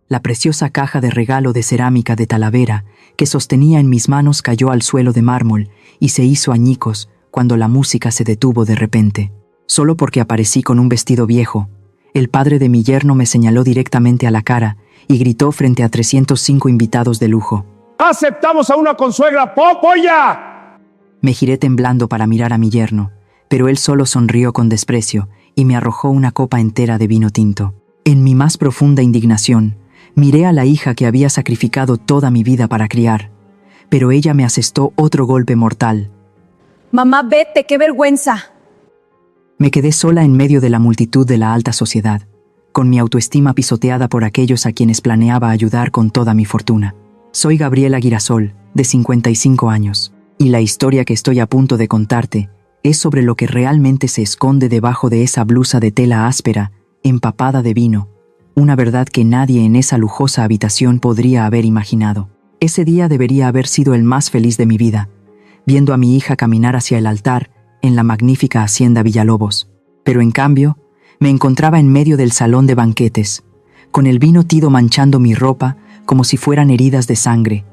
La preciosa caja de regalo de cerámica de Talavera que sostenía en mis manos cayó al suelo de mármol y se hizo añicos cuando la música se detuvo de repente. Solo porque aparecí con un vestido viejo, el padre de mi yerno me señaló directamente a la cara y gritó frente a 305 invitados de lujo: ¡Aceptamos a una consuegra polla! Me giré temblando para mirar a mi yerno, pero él solo sonrió con desprecio y me arrojó una copa entera de vino tinto. En mi más profunda indignación, miré a la hija que había sacrificado toda mi vida para criar, pero ella me asestó otro golpe mortal. Mamá, vete, qué vergüenza. Me quedé sola en medio de la multitud de la alta sociedad, con mi autoestima pisoteada por aquellos a quienes planeaba ayudar con toda mi fortuna. Soy Gabriela Girasol, de 55 años, y la historia que estoy a punto de contarte es sobre lo que realmente se esconde debajo de esa blusa de tela áspera, empapada de vino, una verdad que nadie en esa lujosa habitación podría haber imaginado. Ese día debería haber sido el más feliz de mi vida, viendo a mi hija caminar hacia el altar en la magnífica hacienda Villalobos, pero en cambio me encontraba en medio del salón de banquetes, con el vino tido manchando mi ropa como si fueran heridas de sangre,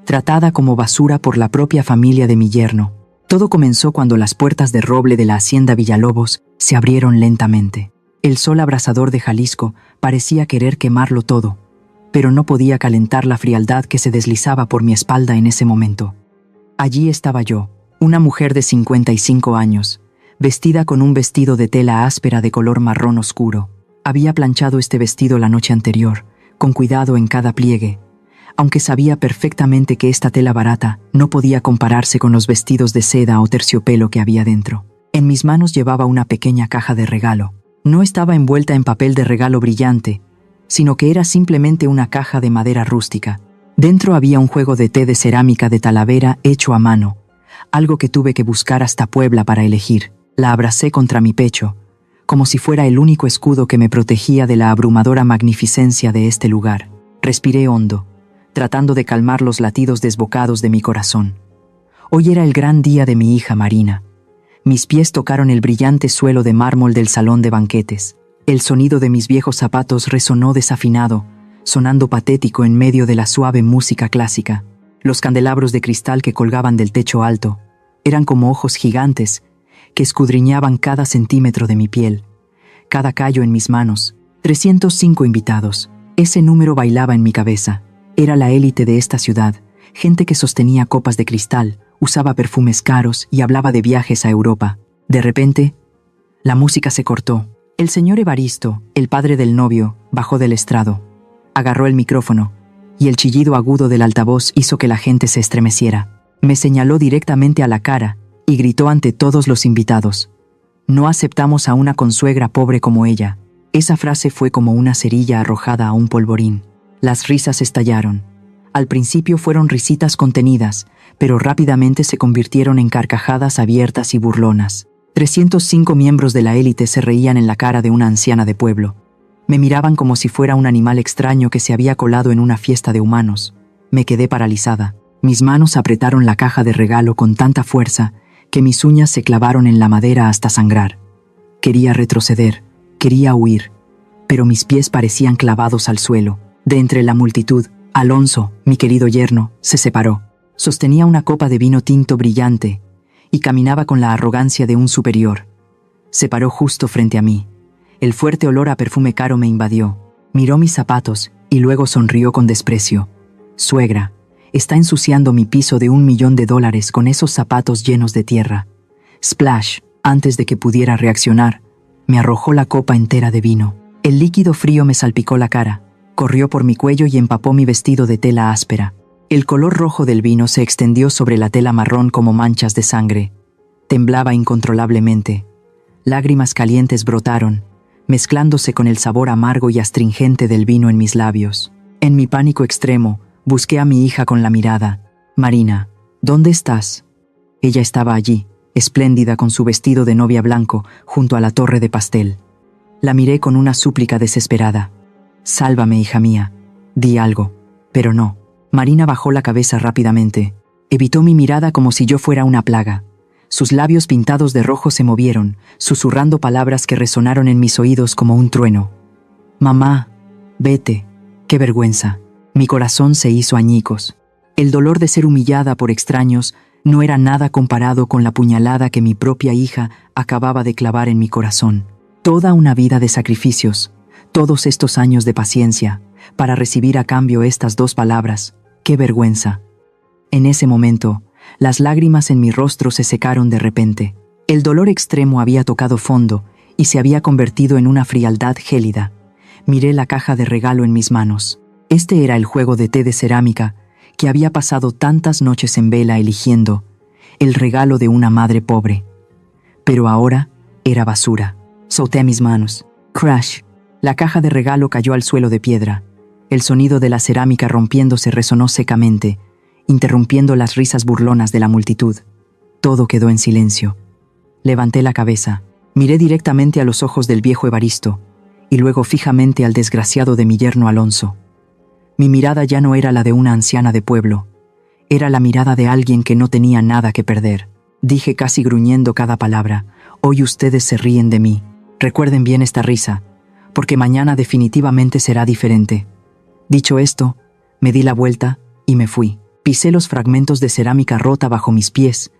tratada como basura por la propia familia de mi yerno. Todo comenzó cuando las puertas de roble de la hacienda Villalobos se abrieron lentamente. El sol abrasador de Jalisco parecía querer quemarlo todo, pero no podía calentar la frialdad que se deslizaba por mi espalda en ese momento. Allí estaba yo, una mujer de 55 años, vestida con un vestido de tela áspera de color marrón oscuro. Había planchado este vestido la noche anterior, con cuidado en cada pliegue, aunque sabía perfectamente que esta tela barata no podía compararse con los vestidos de seda o terciopelo que había dentro. En mis manos llevaba una pequeña caja de regalo. No estaba envuelta en papel de regalo brillante, sino que era simplemente una caja de madera rústica. Dentro había un juego de té de cerámica de Talavera hecho a mano, algo que tuve que buscar hasta Puebla para elegir. La abracé contra mi pecho, como si fuera el único escudo que me protegía de la abrumadora magnificencia de este lugar. Respiré hondo, tratando de calmar los latidos desbocados de mi corazón. Hoy era el gran día de mi hija Marina. Mis pies tocaron el brillante suelo de mármol del salón de banquetes. El sonido de mis viejos zapatos resonó desafinado, sonando patético en medio de la suave música clásica. Los candelabros de cristal que colgaban del techo alto eran como ojos gigantes que escudriñaban cada centímetro de mi piel, cada callo en mis manos. 305 invitados. Ese número bailaba en mi cabeza. Era la élite de esta ciudad, gente que sostenía copas de cristal, usaba perfumes caros y hablaba de viajes a Europa. De repente, la música se cortó. El señor Evaristo, el padre del novio, bajó del estrado, agarró el micrófono, y el chillido agudo del altavoz hizo que la gente se estremeciera. Me señaló directamente a la cara y gritó ante todos los invitados: «No aceptamos a una consuegra pobre como ella». Esa frase fue como una cerilla arrojada a un polvorín. Las risas estallaron. Al principio fueron risitas contenidas, pero rápidamente se convirtieron en carcajadas abiertas y burlonas. 305 miembros de la élite se reían en la cara de una anciana de pueblo. Me miraban como si fuera un animal extraño que se había colado en una fiesta de humanos. Me quedé paralizada. Mis manos apretaron la caja de regalo con tanta fuerza que mis uñas se clavaron en la madera hasta sangrar. Quería retroceder, quería huir, pero mis pies parecían clavados al suelo. De entre la multitud, Alonso, mi querido yerno, se separó. Sostenía una copa de vino tinto brillante y caminaba con la arrogancia de un superior. Se paró justo frente a mí. El fuerte olor a perfume caro me invadió. Miró mis zapatos y luego sonrió con desprecio. «Suegra, está ensuciando mi piso de $1.000.000 con esos zapatos llenos de tierra». Splash, antes de que pudiera reaccionar, me arrojó la copa entera de vino. El líquido frío me salpicó la cara, corrió por mi cuello y empapó mi vestido de tela áspera. El color rojo del vino se extendió sobre la tela marrón como manchas de sangre. Temblaba incontrolablemente. Lágrimas calientes brotaron, mezclándose con el sabor amargo y astringente del vino en mis labios. En mi pánico extremo, busqué a mi hija con la mirada. «Marina, ¿dónde estás?» Ella estaba allí, espléndida con su vestido de novia blanco, junto a la torre de pastel. La miré con una súplica desesperada. «Sálvame, hija mía», di algo, pero no. Marina bajó la cabeza rápidamente. Evitó mi mirada como si yo fuera una plaga. Sus labios pintados de rojo se movieron, susurrando palabras que resonaron en mis oídos como un trueno. «Mamá, vete, ¡Qué vergüenza! Mi corazón se hizo añicos. El dolor de ser humillada por extraños no era nada comparado con la puñalada que mi propia hija acababa de clavar en mi corazón. Toda una vida de sacrificios, todos estos años de paciencia, para recibir a cambio estas dos palabras: ¡qué vergüenza! En ese momento, las lágrimas en mi rostro se secaron de repente. El dolor extremo había tocado fondo y se había convertido en una frialdad gélida. Miré la caja de regalo en mis manos. Este era el juego de té de cerámica que había pasado tantas noches en vela eligiendo, el regalo de una madre pobre. Pero ahora era basura. Solté mis manos. Crash. La caja de regalo cayó al suelo de piedra. El sonido de la cerámica rompiéndose resonó secamente, interrumpiendo las risas burlonas de la multitud. Todo quedó en silencio. Levanté la cabeza, miré directamente a los ojos del viejo Evaristo, y luego fijamente al desgraciado de mi yerno Alonso. Mi mirada ya no era la de una anciana de pueblo, era la mirada de alguien que no tenía nada que perder. Dije casi gruñendo cada palabra: hoy ustedes se ríen de mí. Recuerden bien esta risa, porque mañana definitivamente será diferente. Dicho esto, me di la vuelta y me fui. Pisé los fragmentos de cerámica rota bajo mis pies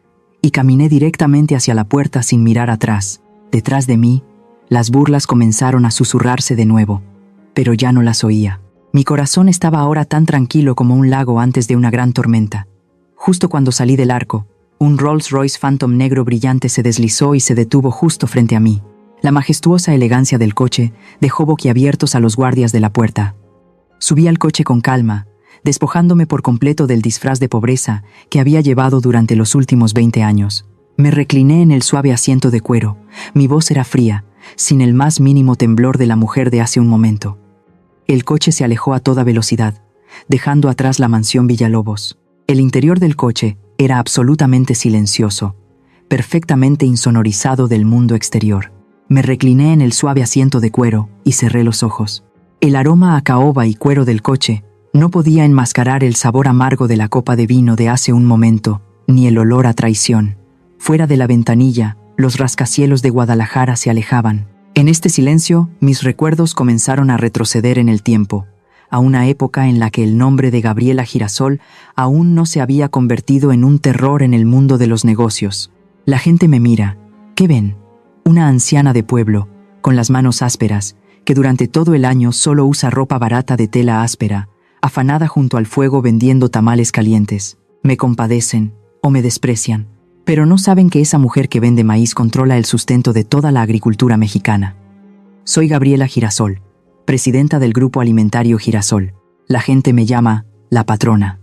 y caminé directamente hacia la puerta sin mirar atrás. Detrás de mí, las burlas comenzaron a susurrarse de nuevo, pero ya no las oía. Mi corazón estaba ahora tan tranquilo como un lago antes de una gran tormenta. Justo cuando salí del arco, un Rolls Royce Phantom negro brillante se deslizó y se detuvo justo frente a mí. La majestuosa elegancia del coche dejó boquiabiertos a los guardias de la puerta. Subí al coche con calma, despojándome por completo del disfraz de pobreza que había llevado durante los últimos 20 años. Me recliné en el suave asiento de cuero. Mi voz era fría, sin el más mínimo temblor de la mujer de hace un momento. El coche se alejó a toda velocidad, dejando atrás la mansión Villalobos. El interior del coche era absolutamente silencioso, perfectamente insonorizado del mundo exterior. Me recliné en el suave asiento de cuero y cerré los ojos. El aroma a caoba y cuero del coche no podía enmascarar el sabor amargo de la copa de vino de hace un momento, ni el olor a traición. Fuera de la ventanilla, los rascacielos de Guadalajara se alejaban. En este silencio, mis recuerdos comenzaron a retroceder en el tiempo, a una época en la que el nombre de Gabriela Girasol aún no se había convertido en un terror en el mundo de los negocios. La gente me mira. ¿Qué ven? Una anciana de pueblo, con las manos ásperas, que durante todo el año solo usa ropa barata de tela áspera, afanada junto al fuego vendiendo tamales calientes. Me compadecen o me desprecian, pero no saben que esa mujer que vende maíz controla el sustento de toda la agricultura mexicana. Soy Gabriela Girasol, presidenta del Grupo Alimentario Girasol. La gente me llama la patrona.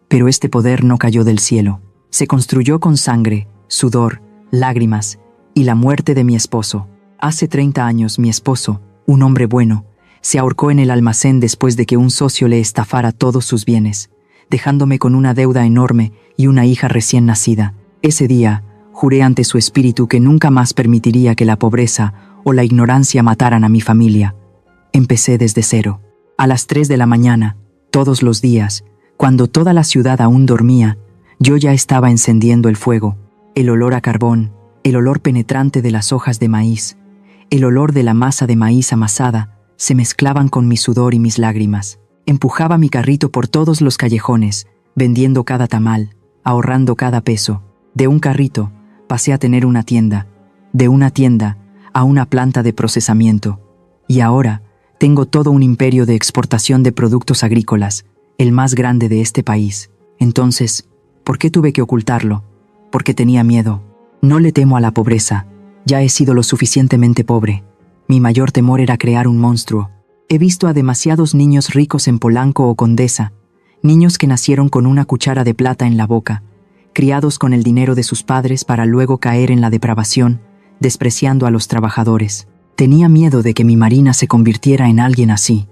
Pero este poder no cayó del cielo. Se construyó con sangre, sudor, lágrimas y la muerte de mi esposo. Hace 30 años mi esposo, un hombre bueno, se ahorcó en el almacén después de que un socio le estafara todos sus bienes, dejándome con una deuda enorme y una hija recién nacida. Ese día, juré ante su espíritu que nunca más permitiría que la pobreza o la ignorancia mataran a mi familia. Empecé desde cero. A las 3 de la mañana, todos los días, cuando toda la ciudad aún dormía, yo ya estaba encendiendo el fuego. El olor a carbón, el olor penetrante de las hojas de maíz, el olor de la masa de maíz amasada, se mezclaban con mi sudor y mis lágrimas. Empujaba mi carrito por todos los callejones, vendiendo cada tamal, ahorrando cada peso. De un carrito, pasé a tener una tienda. De una tienda, a una planta de procesamiento. Y ahora, tengo todo un imperio de exportación de productos agrícolas, el más grande de este país. Entonces, ¿por qué tuve que ocultarlo? Porque tenía miedo. No le temo a la pobreza. Ya he sido lo suficientemente pobre. Mi mayor temor era crear un monstruo. He visto a demasiados niños ricos en Polanco o Condesa, niños que nacieron con una cuchara de plata en la boca, criados con el dinero de sus padres para luego caer en la depravación, despreciando a los trabajadores. Tenía miedo de que mi Marina se convirtiera en alguien así.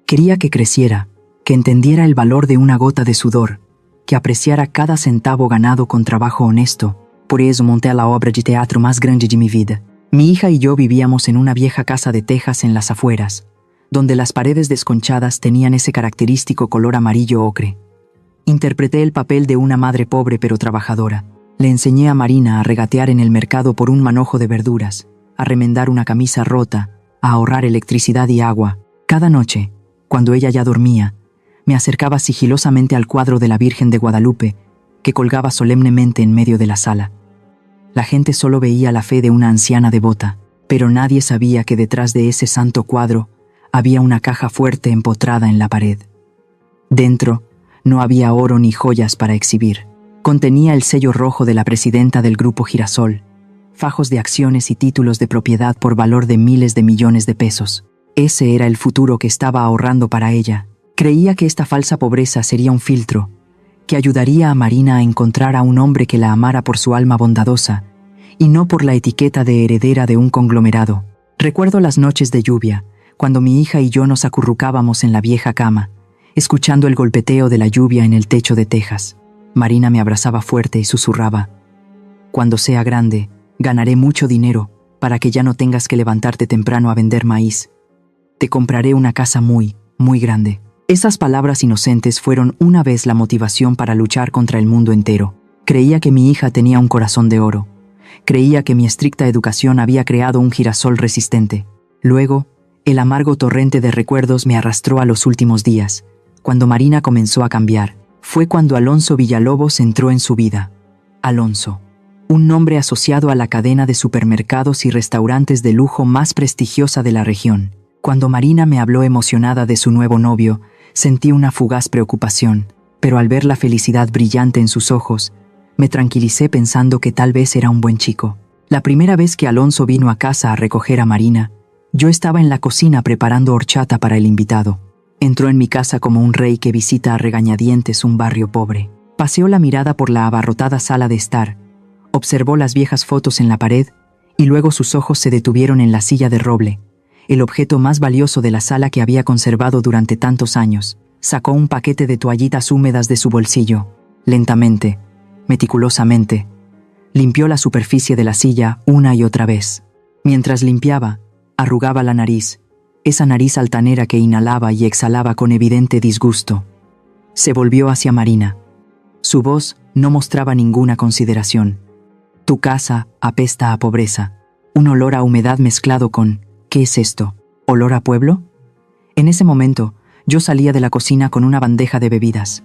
Quería que creciera, que entendiera el valor de una gota de sudor, que apreciara cada centavo ganado con trabajo honesto. Por eso monté la obra de teatro más grande de mi vida. Mi hija y yo vivíamos en una vieja casa de tejas en las afueras, donde las paredes desconchadas tenían ese característico color amarillo ocre. Interpreté el papel de una madre pobre pero trabajadora. Le enseñé a Marina a regatear en el mercado por un manojo de verduras, a remendar una camisa rota, a ahorrar electricidad y agua. Cada noche, Cuando ella ya dormía, me acercaba sigilosamente al cuadro de la Virgen de Guadalupe, que colgaba solemnemente en medio de la sala. La gente solo veía la fe de una anciana devota, pero nadie sabía que detrás de ese santo cuadro había una caja fuerte empotrada en la pared. Dentro no había oro ni joyas para exhibir. Contenía el sello rojo de la presidenta del Grupo Girasol, fajos de acciones y títulos de propiedad por valor de miles de millones de pesos. Ese era el futuro que estaba ahorrando para ella. Creía que esta falsa pobreza sería un filtro, que ayudaría a Marina a encontrar a un hombre que la amara por su alma bondadosa, y no por la etiqueta de heredera de un conglomerado. Recuerdo las noches de lluvia, cuando mi hija y yo nos acurrucábamos en la vieja cama, escuchando el golpeteo de la lluvia en el techo de tejas. Marina me abrazaba fuerte y susurraba: «Cuando sea grande, ganaré mucho dinero para que ya no tengas que levantarte temprano a vender maíz. Te compraré una casa muy, muy grande». Esas palabras inocentes fueron una vez la motivación para luchar contra el mundo entero. Creía que mi hija tenía un corazón de oro. Creía que mi estricta educación había creado un girasol resistente. Luego, el amargo torrente de recuerdos me arrastró a los últimos días, cuando Marina comenzó a cambiar. Fue cuando Alonso Villalobos entró en su vida. Alonso, un nombre asociado a la cadena de supermercados y restaurantes de lujo más prestigiosa de la región. Cuando Marina me habló emocionada de su nuevo novio, sentí una fugaz preocupación, pero al ver la felicidad brillante en sus ojos, me tranquilicé pensando que tal vez era un buen chico. La primera vez que Alonso vino a casa a recoger a Marina, yo estaba en la cocina preparando horchata para el invitado. Entró en mi casa como un rey que visita a regañadientes un barrio pobre. Paseó la mirada por la abarrotada sala de estar, observó las viejas fotos en la pared y luego sus ojos se detuvieron en la silla de roble, el objeto más valioso de la sala que había conservado durante tantos años. Sacó un paquete de toallitas húmedas de su bolsillo. Lentamente, meticulosamente, limpió la superficie de la silla una y otra vez. Mientras limpiaba, arrugaba la nariz, esa nariz altanera que inhalaba y exhalaba con evidente disgusto. Se volvió hacia Marina. Su voz no mostraba ninguna consideración. «Tu casa apesta a pobreza». Un olor a humedad mezclado con «¿Qué es esto? ¿Olor a pueblo?». En ese momento, yo salía de la cocina con una bandeja de bebidas.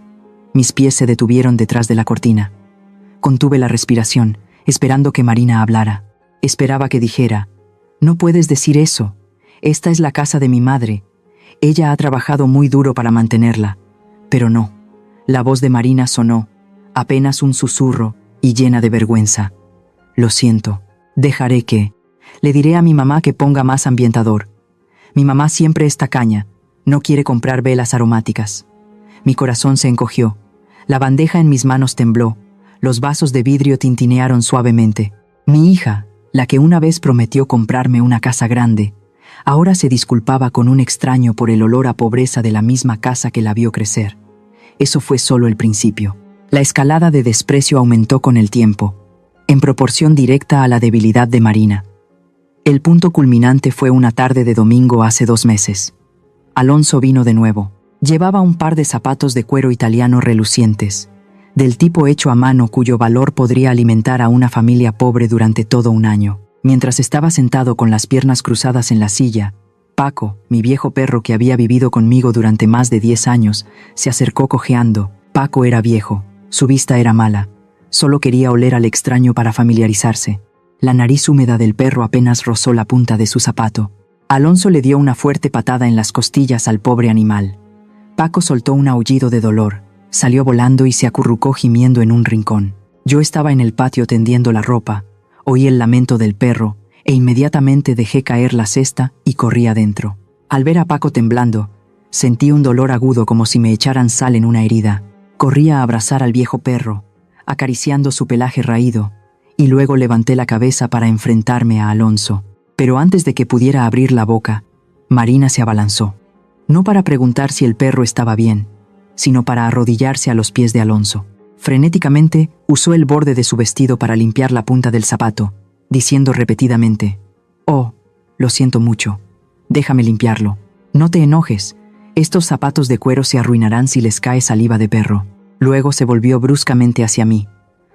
Mis pies se detuvieron detrás de la cortina. Contuve la respiración, esperando que Marina hablara. Esperaba que dijera: «No puedes decir eso. Esta es la casa de mi madre. Ella ha trabajado muy duro para mantenerla». Pero no. La voz de Marina sonó, apenas un susurro y llena de vergüenza. «Lo siento. Dejaré que... Le diré a mi mamá que ponga más ambientador. Mi mamá siempre es tacaña. No quiere comprar velas aromáticas». Mi corazón se encogió. La bandeja en mis manos tembló. Los vasos de vidrio tintinearon suavemente. Mi hija, la que una vez prometió comprarme una casa grande, ahora se disculpaba con un extraño por el olor a pobreza de la misma casa que la vio crecer. Eso fue solo el principio. La escalada de desprecio aumentó con el tiempo, en proporción directa a la debilidad de Marina. El punto culminante fue una tarde de domingo hace 2 meses. Alonso vino de nuevo. Llevaba un par de zapatos de cuero italiano relucientes, del tipo hecho a mano cuyo valor podría alimentar a una familia pobre durante todo un año. Mientras estaba sentado con las piernas cruzadas en la silla, Paco, mi viejo perro que había vivido conmigo durante más de 10 años, se acercó cojeando. Paco era viejo, su vista era mala, solo quería oler al extraño para familiarizarse. La nariz húmeda del perro apenas rozó la punta de su zapato. Alonso le dio una fuerte patada en las costillas al pobre animal. Paco soltó un aullido de dolor, salió volando y se acurrucó gimiendo en un rincón. Yo estaba en el patio tendiendo la ropa, oí el lamento del perro e inmediatamente dejé caer la cesta y corrí adentro. Al ver a Paco temblando, sentí un dolor agudo como si me echaran sal en una herida. Corrí a abrazar al viejo perro, acariciando su pelaje raído, y luego levanté la cabeza para enfrentarme a Alonso. Pero antes de que pudiera abrir la boca, Marina se abalanzó. No para preguntar si el perro estaba bien, sino para arrodillarse a los pies de Alonso. Frenéticamente, usó el borde de su vestido para limpiar la punta del zapato, diciendo repetidamente: «Oh, lo siento mucho. Déjame limpiarlo. No te enojes. Estos zapatos de cuero se arruinarán si les cae saliva de perro». Luego se volvió bruscamente hacia mí.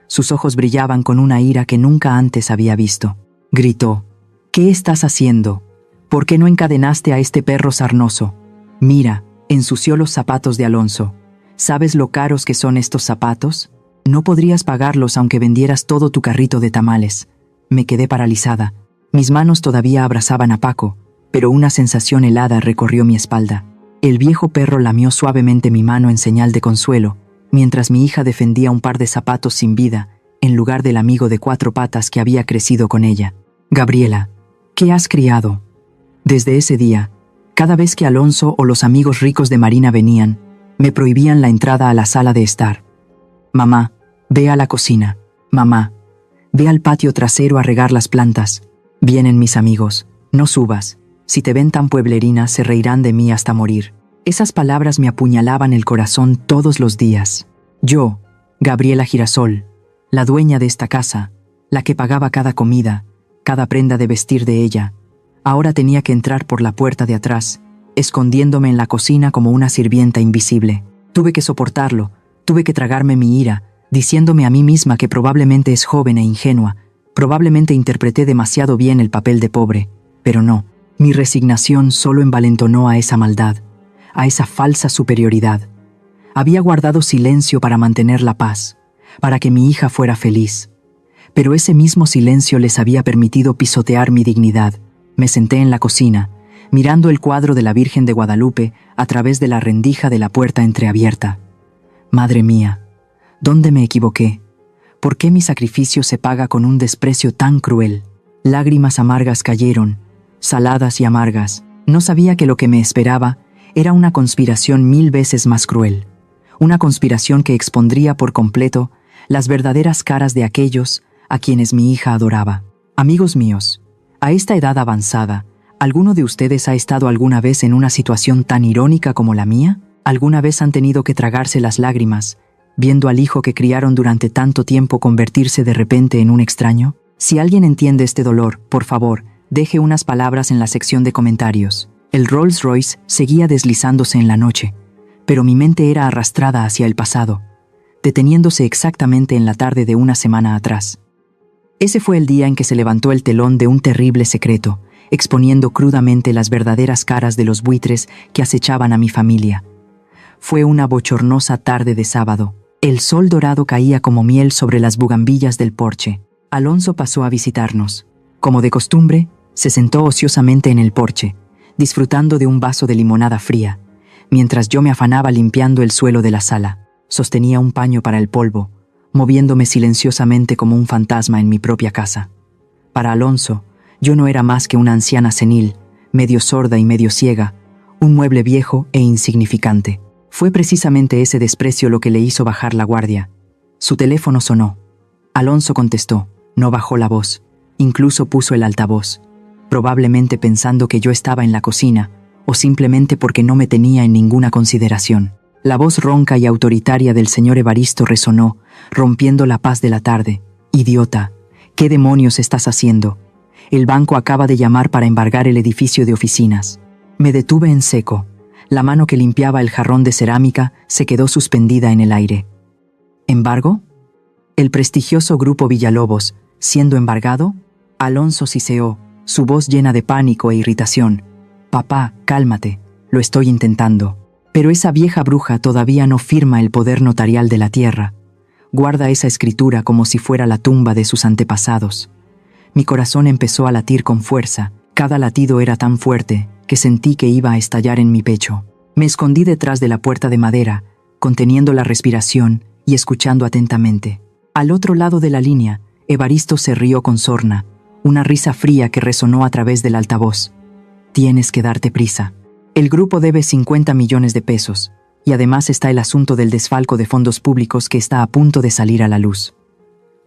Sus ojos brillaban con una ira que nunca antes había visto. Gritó: «¿Qué estás haciendo? ¿Por qué no encadenaste a este perro sarnoso? Mira, Ensució los zapatos de Alonso. ¿Sabes lo caros que son estos zapatos? No podrías pagarlos aunque vendieras todo tu carrito de tamales. Me quedé paralizada. Mis manos todavía abrazaban a Paco, pero una sensación helada recorrió mi espalda. El viejo perro lamió suavemente mi mano en señal de consuelo, mientras mi hija defendía un par de zapatos sin vida, en lugar del amigo de 4 patas que había crecido con ella. Gabriela, ¿qué has criado? Desde ese día, cada vez que Alonso o los amigos ricos de Marina venían, me prohibían la entrada a la sala de estar. Mamá, ve a la cocina. Mamá, ve al patio trasero a regar las plantas. Vienen mis amigos, no subas. Si te ven tan pueblerina, se reirán de mí hasta morir. Esas palabras me apuñalaban el corazón todos los días. Yo, Gabriela Girasol, la dueña de esta casa, la que pagaba cada comida, cada prenda de vestir de ella, ahora tenía que entrar por la puerta de atrás, escondiéndome en la cocina como una sirvienta invisible. Tuve que soportarlo, tuve que tragarme mi ira, diciéndome a mí misma que probablemente es joven e ingenua, probablemente interpreté demasiado bien el papel de pobre, pero no. Mi resignación solo envalentonó a esa maldad, a esa falsa superioridad. Había guardado silencio para mantener la paz, para que mi hija fuera feliz. Pero ese mismo silencio les había permitido pisotear mi dignidad. Me senté en la cocina, mirando el cuadro de la Virgen de Guadalupe a través de la rendija de la puerta entreabierta. Madre mía, ¿dónde me equivoqué? ¿Por qué mi sacrificio se paga con un desprecio tan cruel? Lágrimas amargas cayeron, saladas y amargas. No sabía que lo que me esperaba era una conspiración 1000 veces más cruel. Una conspiración que expondría por completo las verdaderas caras de aquellos a quienes mi hija adoraba. Amigos míos, a esta edad avanzada, ¿alguno de ustedes ha estado alguna vez en una situación tan irónica como la mía? ¿Alguna vez han tenido que tragarse las lágrimas, viendo al hijo que criaron durante tanto tiempo convertirse de repente en un extraño? Si alguien entiende este dolor, por favor, deje unas palabras en la sección de comentarios. El Rolls Royce seguía deslizándose en la noche, pero mi mente era arrastrada hacia el pasado, deteniéndose exactamente en la tarde de una semana atrás. Ese fue el día en que se levantó el telón de un terrible secreto, exponiendo crudamente las verdaderas caras de los buitres que acechaban a mi familia. Fue una bochornosa tarde de sábado. El sol dorado caía como miel sobre las bugambillas del porche. Alonso pasó a visitarnos. Como de costumbre, se sentó ociosamente en el porche, disfrutando de un vaso de limonada fría, mientras yo me afanaba limpiando el suelo de la sala. Sostenía un paño para el polvo, moviéndome silenciosamente como un fantasma en mi propia casa. Para Alonso, yo no era más que una anciana senil, medio sorda y medio ciega, un mueble viejo e insignificante. Fue precisamente ese desprecio lo que le hizo bajar la guardia. Su teléfono sonó. Alonso contestó, no bajó la voz, incluso puso el altavoz, probablemente pensando que yo estaba en la cocina, o simplemente porque no me tenía en ninguna consideración. La voz ronca y autoritaria del señor Evaristo resonó, rompiendo la paz de la tarde. Idiota, ¿qué demonios estás haciendo? El banco acaba de llamar para embargar el edificio de oficinas. Me detuve en seco. La mano que limpiaba el jarrón de cerámica se quedó suspendida en el aire. ¿Embargo? ¿El prestigioso grupo Villalobos, siendo embargado? Alonso siseó, su voz llena de pánico e irritación. Papá, cálmate, lo estoy intentando. Pero esa vieja bruja todavía no firma el poder notarial de la tierra. Guarda esa escritura como si fuera la tumba de sus antepasados. Mi corazón empezó a latir con fuerza. Cada latido era tan fuerte que sentí que iba a estallar en mi pecho. Me escondí detrás de la puerta de madera, conteniendo la respiración y escuchando atentamente. Al otro lado de la línea, Evaristo se rió con sorna, una risa fría que resonó a través del altavoz. Tienes que darte prisa. El grupo debe 50 millones de pesos, y además está el asunto del desfalco de fondos públicos que está a punto de salir a la luz.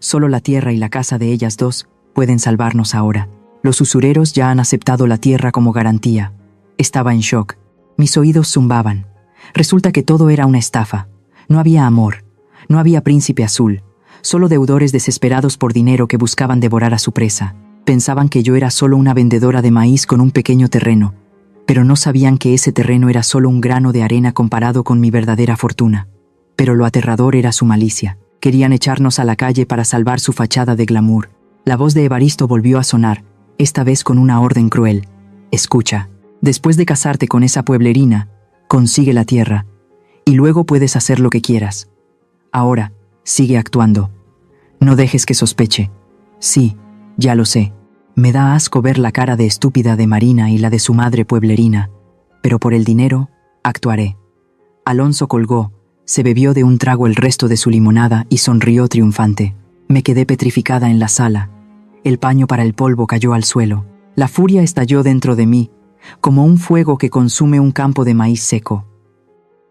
Solo la tierra y la casa de ellas dos pueden salvarnos ahora. Los usureros ya han aceptado la tierra como garantía. Estaba en shock. Mis oídos zumbaban. Resulta que todo era una estafa. No había amor. No había príncipe azul. Solo deudores desesperados por dinero que buscaban devorar a su presa. Pensaban que yo era solo una vendedora de maíz con un pequeño terreno, pero no sabían que ese terreno era solo un grano de arena comparado con mi verdadera fortuna. Pero lo aterrador era su malicia. Querían echarnos a la calle para salvar su fachada de glamour. La voz de Evaristo volvió a sonar, esta vez con una orden cruel. Escucha, después de casarte con esa pueblerina, consigue la tierra, y luego puedes hacer lo que quieras. Ahora, sigue actuando. No dejes que sospeche. Sí, ya lo sé. Me da asco ver la cara de estúpida de Marina y la de su madre pueblerina, pero por el dinero, actuaré. Alonso colgó, se bebió de un trago el resto de su limonada y sonrió triunfante. Me quedé petrificada en la sala. El paño para el polvo cayó al suelo. La furia estalló dentro de mí, como un fuego que consume un campo de maíz seco.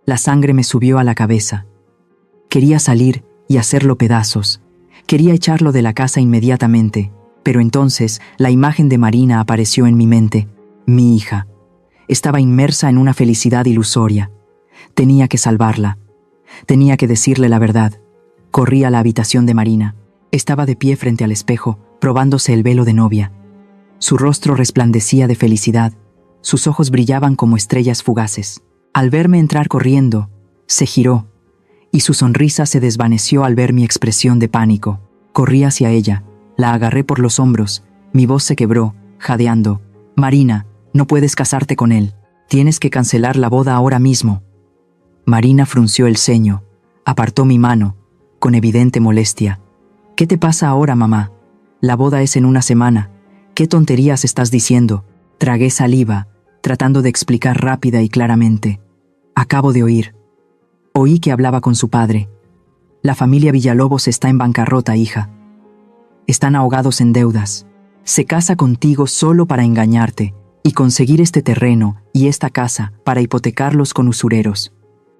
La sangre me subió a la cabeza. Quería salir y hacerlo pedazos. Quería echarlo de la casa inmediatamente, pero entonces la imagen de Marina apareció en mi mente, mi hija. Estaba inmersa en una felicidad ilusoria. Tenía que salvarla. Tenía que decirle la verdad. Corrí a la habitación de Marina. Estaba de pie frente al espejo, probándose el velo de novia. Su rostro resplandecía de felicidad. Sus ojos brillaban como estrellas fugaces. Al verme entrar corriendo, se giró, y su sonrisa se desvaneció al ver mi expresión de pánico. Corrí hacia ella, la agarré por los hombros, mi voz se quebró, jadeando. «Marina, no puedes casarte con él. Tienes que cancelar la boda ahora mismo». Marina frunció el ceño, apartó mi mano, con evidente molestia. «¿Qué te pasa ahora, mamá? La boda es en una semana. ¿Qué tonterías estás diciendo?». Tragué saliva, tratando de explicar rápida y claramente. «Acabo de oír. Oí que hablaba con su padre. La familia Villalobos está en bancarrota, hija. Están ahogados en deudas. Se casa contigo solo para engañarte y conseguir este terreno y esta casa para hipotecarlos con usureros.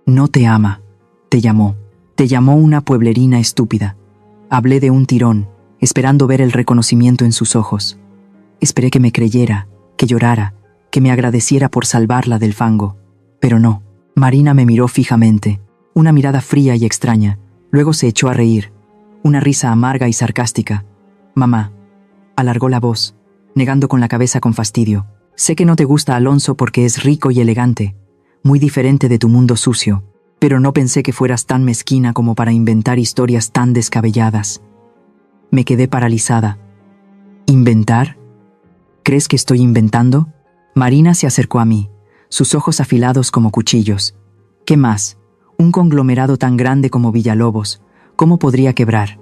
No te ama. Te llamó. Te llamó una pueblerina estúpida». Hablé de un tirón, esperando ver el reconocimiento en sus ojos. Esperé que me creyera, que llorara, que me agradeciera por salvarla del fango. Pero no. Marina me miró fijamente, una mirada fría y extraña. Luego se echó a reír, una risa amarga y sarcástica. «Mamá», alargó la voz, negando con la cabeza con fastidio. «Sé que no te gusta Alonso porque es rico y elegante, muy diferente de tu mundo sucio, pero no pensé que fueras tan mezquina como para inventar historias tan descabelladas». Me quedé paralizada. ¿Inventar? ¿Crees que estoy inventando? Marina se acercó a mí, sus ojos afilados como cuchillos. ¿Qué más? Un conglomerado tan grande como Villalobos, ¿cómo podría quebrar?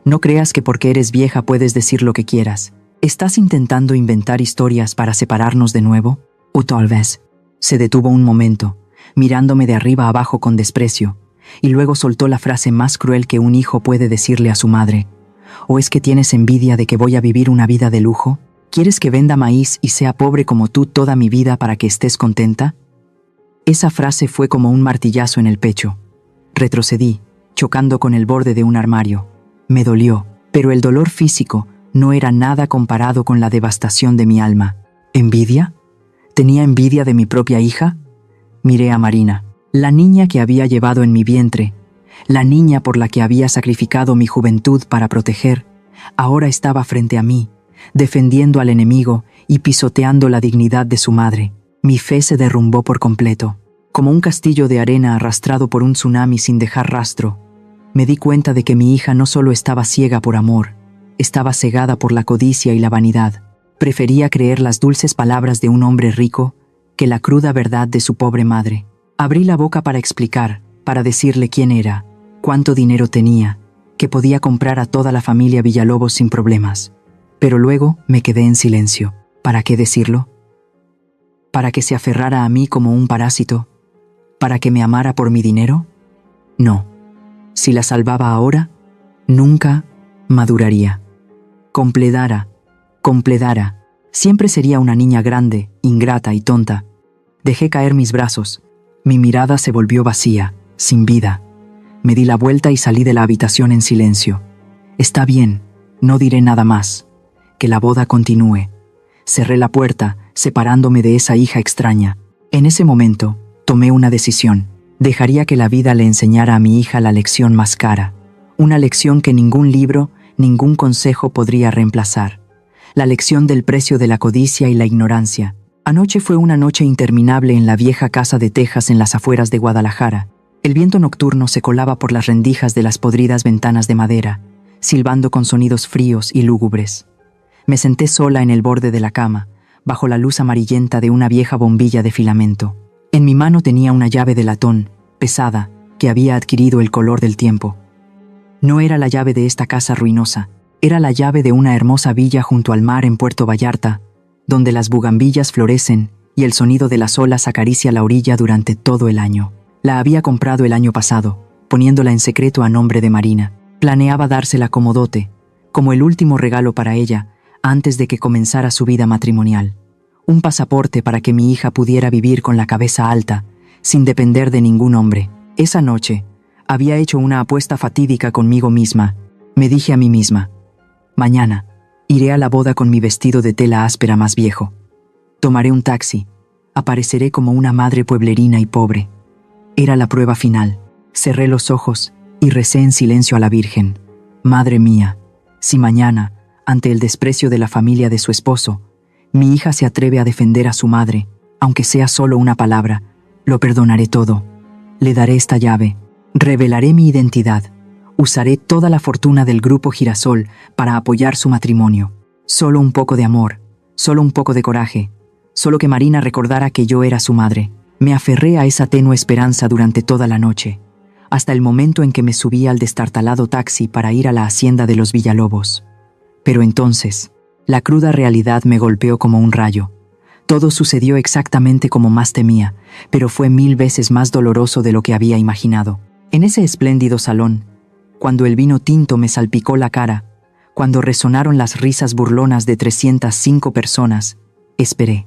No creas que porque eres vieja puedes decir lo que quieras. ¿Estás intentando inventar historias para separarnos de nuevo? O tal vez. Se detuvo un momento, mirándome de arriba abajo con desprecio, y luego soltó la frase más cruel que un hijo puede decirle a su madre. ¿O es que tienes envidia de que voy a vivir una vida de lujo? ¿Quieres que venda maíz y sea pobre como tú toda mi vida para que estés contenta? Esa frase fue como un martillazo en el pecho. Retrocedí, chocando con el borde de un armario. Me dolió, pero el dolor físico no era nada comparado con la devastación de mi alma. ¿Envidia? ¿Tenía envidia de mi propia hija? Miré a Marina, la niña que había llevado en mi vientre, la niña por la que había sacrificado mi juventud para proteger, ahora estaba frente a mí, defendiendo al enemigo y pisoteando la dignidad de su madre. Mi fe se derrumbó por completo, como un castillo de arena arrastrado por un tsunami sin dejar rastro. Me di cuenta de que mi hija no solo estaba ciega por amor, estaba cegada por la codicia y la vanidad. Prefería creer las dulces palabras de un hombre rico que la cruda verdad de su pobre madre. Abrí la boca para explicar, para decirle quién era, cuánto dinero tenía, que podía comprar a toda la familia Villalobos sin problemas. Pero luego me quedé en silencio. ¿Para qué decirlo? ¿Para que se aferrara a mí como un parásito? ¿Para que me amara por mi dinero? No. Si la salvaba ahora, nunca maduraría. Completara, siempre sería una niña grande, ingrata y tonta. Dejé caer mis brazos. Mi mirada se volvió vacía, sin vida. Me di la vuelta y salí de la habitación en silencio. Está bien, no diré nada más. Que la boda continúe. Cerré la puerta, separándome de esa hija extraña. En ese momento, tomé una decisión. Dejaría que la vida le enseñara a mi hija la lección más cara. Una lección que ningún libro, ningún consejo podría reemplazar. La lección del precio de la codicia y la ignorancia. Anoche fue una noche interminable en la vieja casa de tejas en las afueras de Guadalajara. El viento nocturno se colaba por las rendijas de las podridas ventanas de madera, silbando con sonidos fríos y lúgubres. Me senté sola en el borde de la cama, bajo la luz amarillenta de una vieja bombilla de filamento. En mi mano tenía una llave de latón, pesada, que había adquirido el color del tiempo. No era la llave de esta casa ruinosa, era la llave de una hermosa villa junto al mar en Puerto Vallarta, donde las bugambillas florecen y el sonido de las olas acaricia la orilla durante todo el año. La había comprado el año pasado, poniéndola en secreto a nombre de Marina. Planeaba dársela como dote, como el último regalo para ella, antes de que comenzara su vida matrimonial. Un pasaporte para que mi hija pudiera vivir con la cabeza alta, sin depender de ningún hombre. Esa noche, había hecho una apuesta fatídica conmigo misma. Me dije a mí misma: mañana, iré a la boda con mi vestido de tela áspera más viejo. Tomaré un taxi. Apareceré como una madre pueblerina y pobre. Era la prueba final. Cerré los ojos y recé en silencio a la Virgen: Madre mía, si mañana, ante el desprecio de la familia de su esposo, mi hija se atreve a defender a su madre, aunque sea solo una palabra, lo perdonaré todo. Le daré esta llave. Revelaré mi identidad. Usaré toda la fortuna del Grupo Girasol para apoyar su matrimonio. Solo un poco de amor, solo un poco de coraje, solo que Marina recordara que yo era su madre. Me aferré a esa tenue esperanza durante toda la noche, hasta el momento en que me subí al destartalado taxi para ir a la hacienda de los Villalobos. Pero entonces, la cruda realidad me golpeó como un rayo. Todo sucedió exactamente como más temía, pero fue 1000 veces más doloroso de lo que había imaginado. En ese espléndido salón, cuando el vino tinto me salpicó la cara, cuando resonaron las risas burlonas de 305 personas, esperé.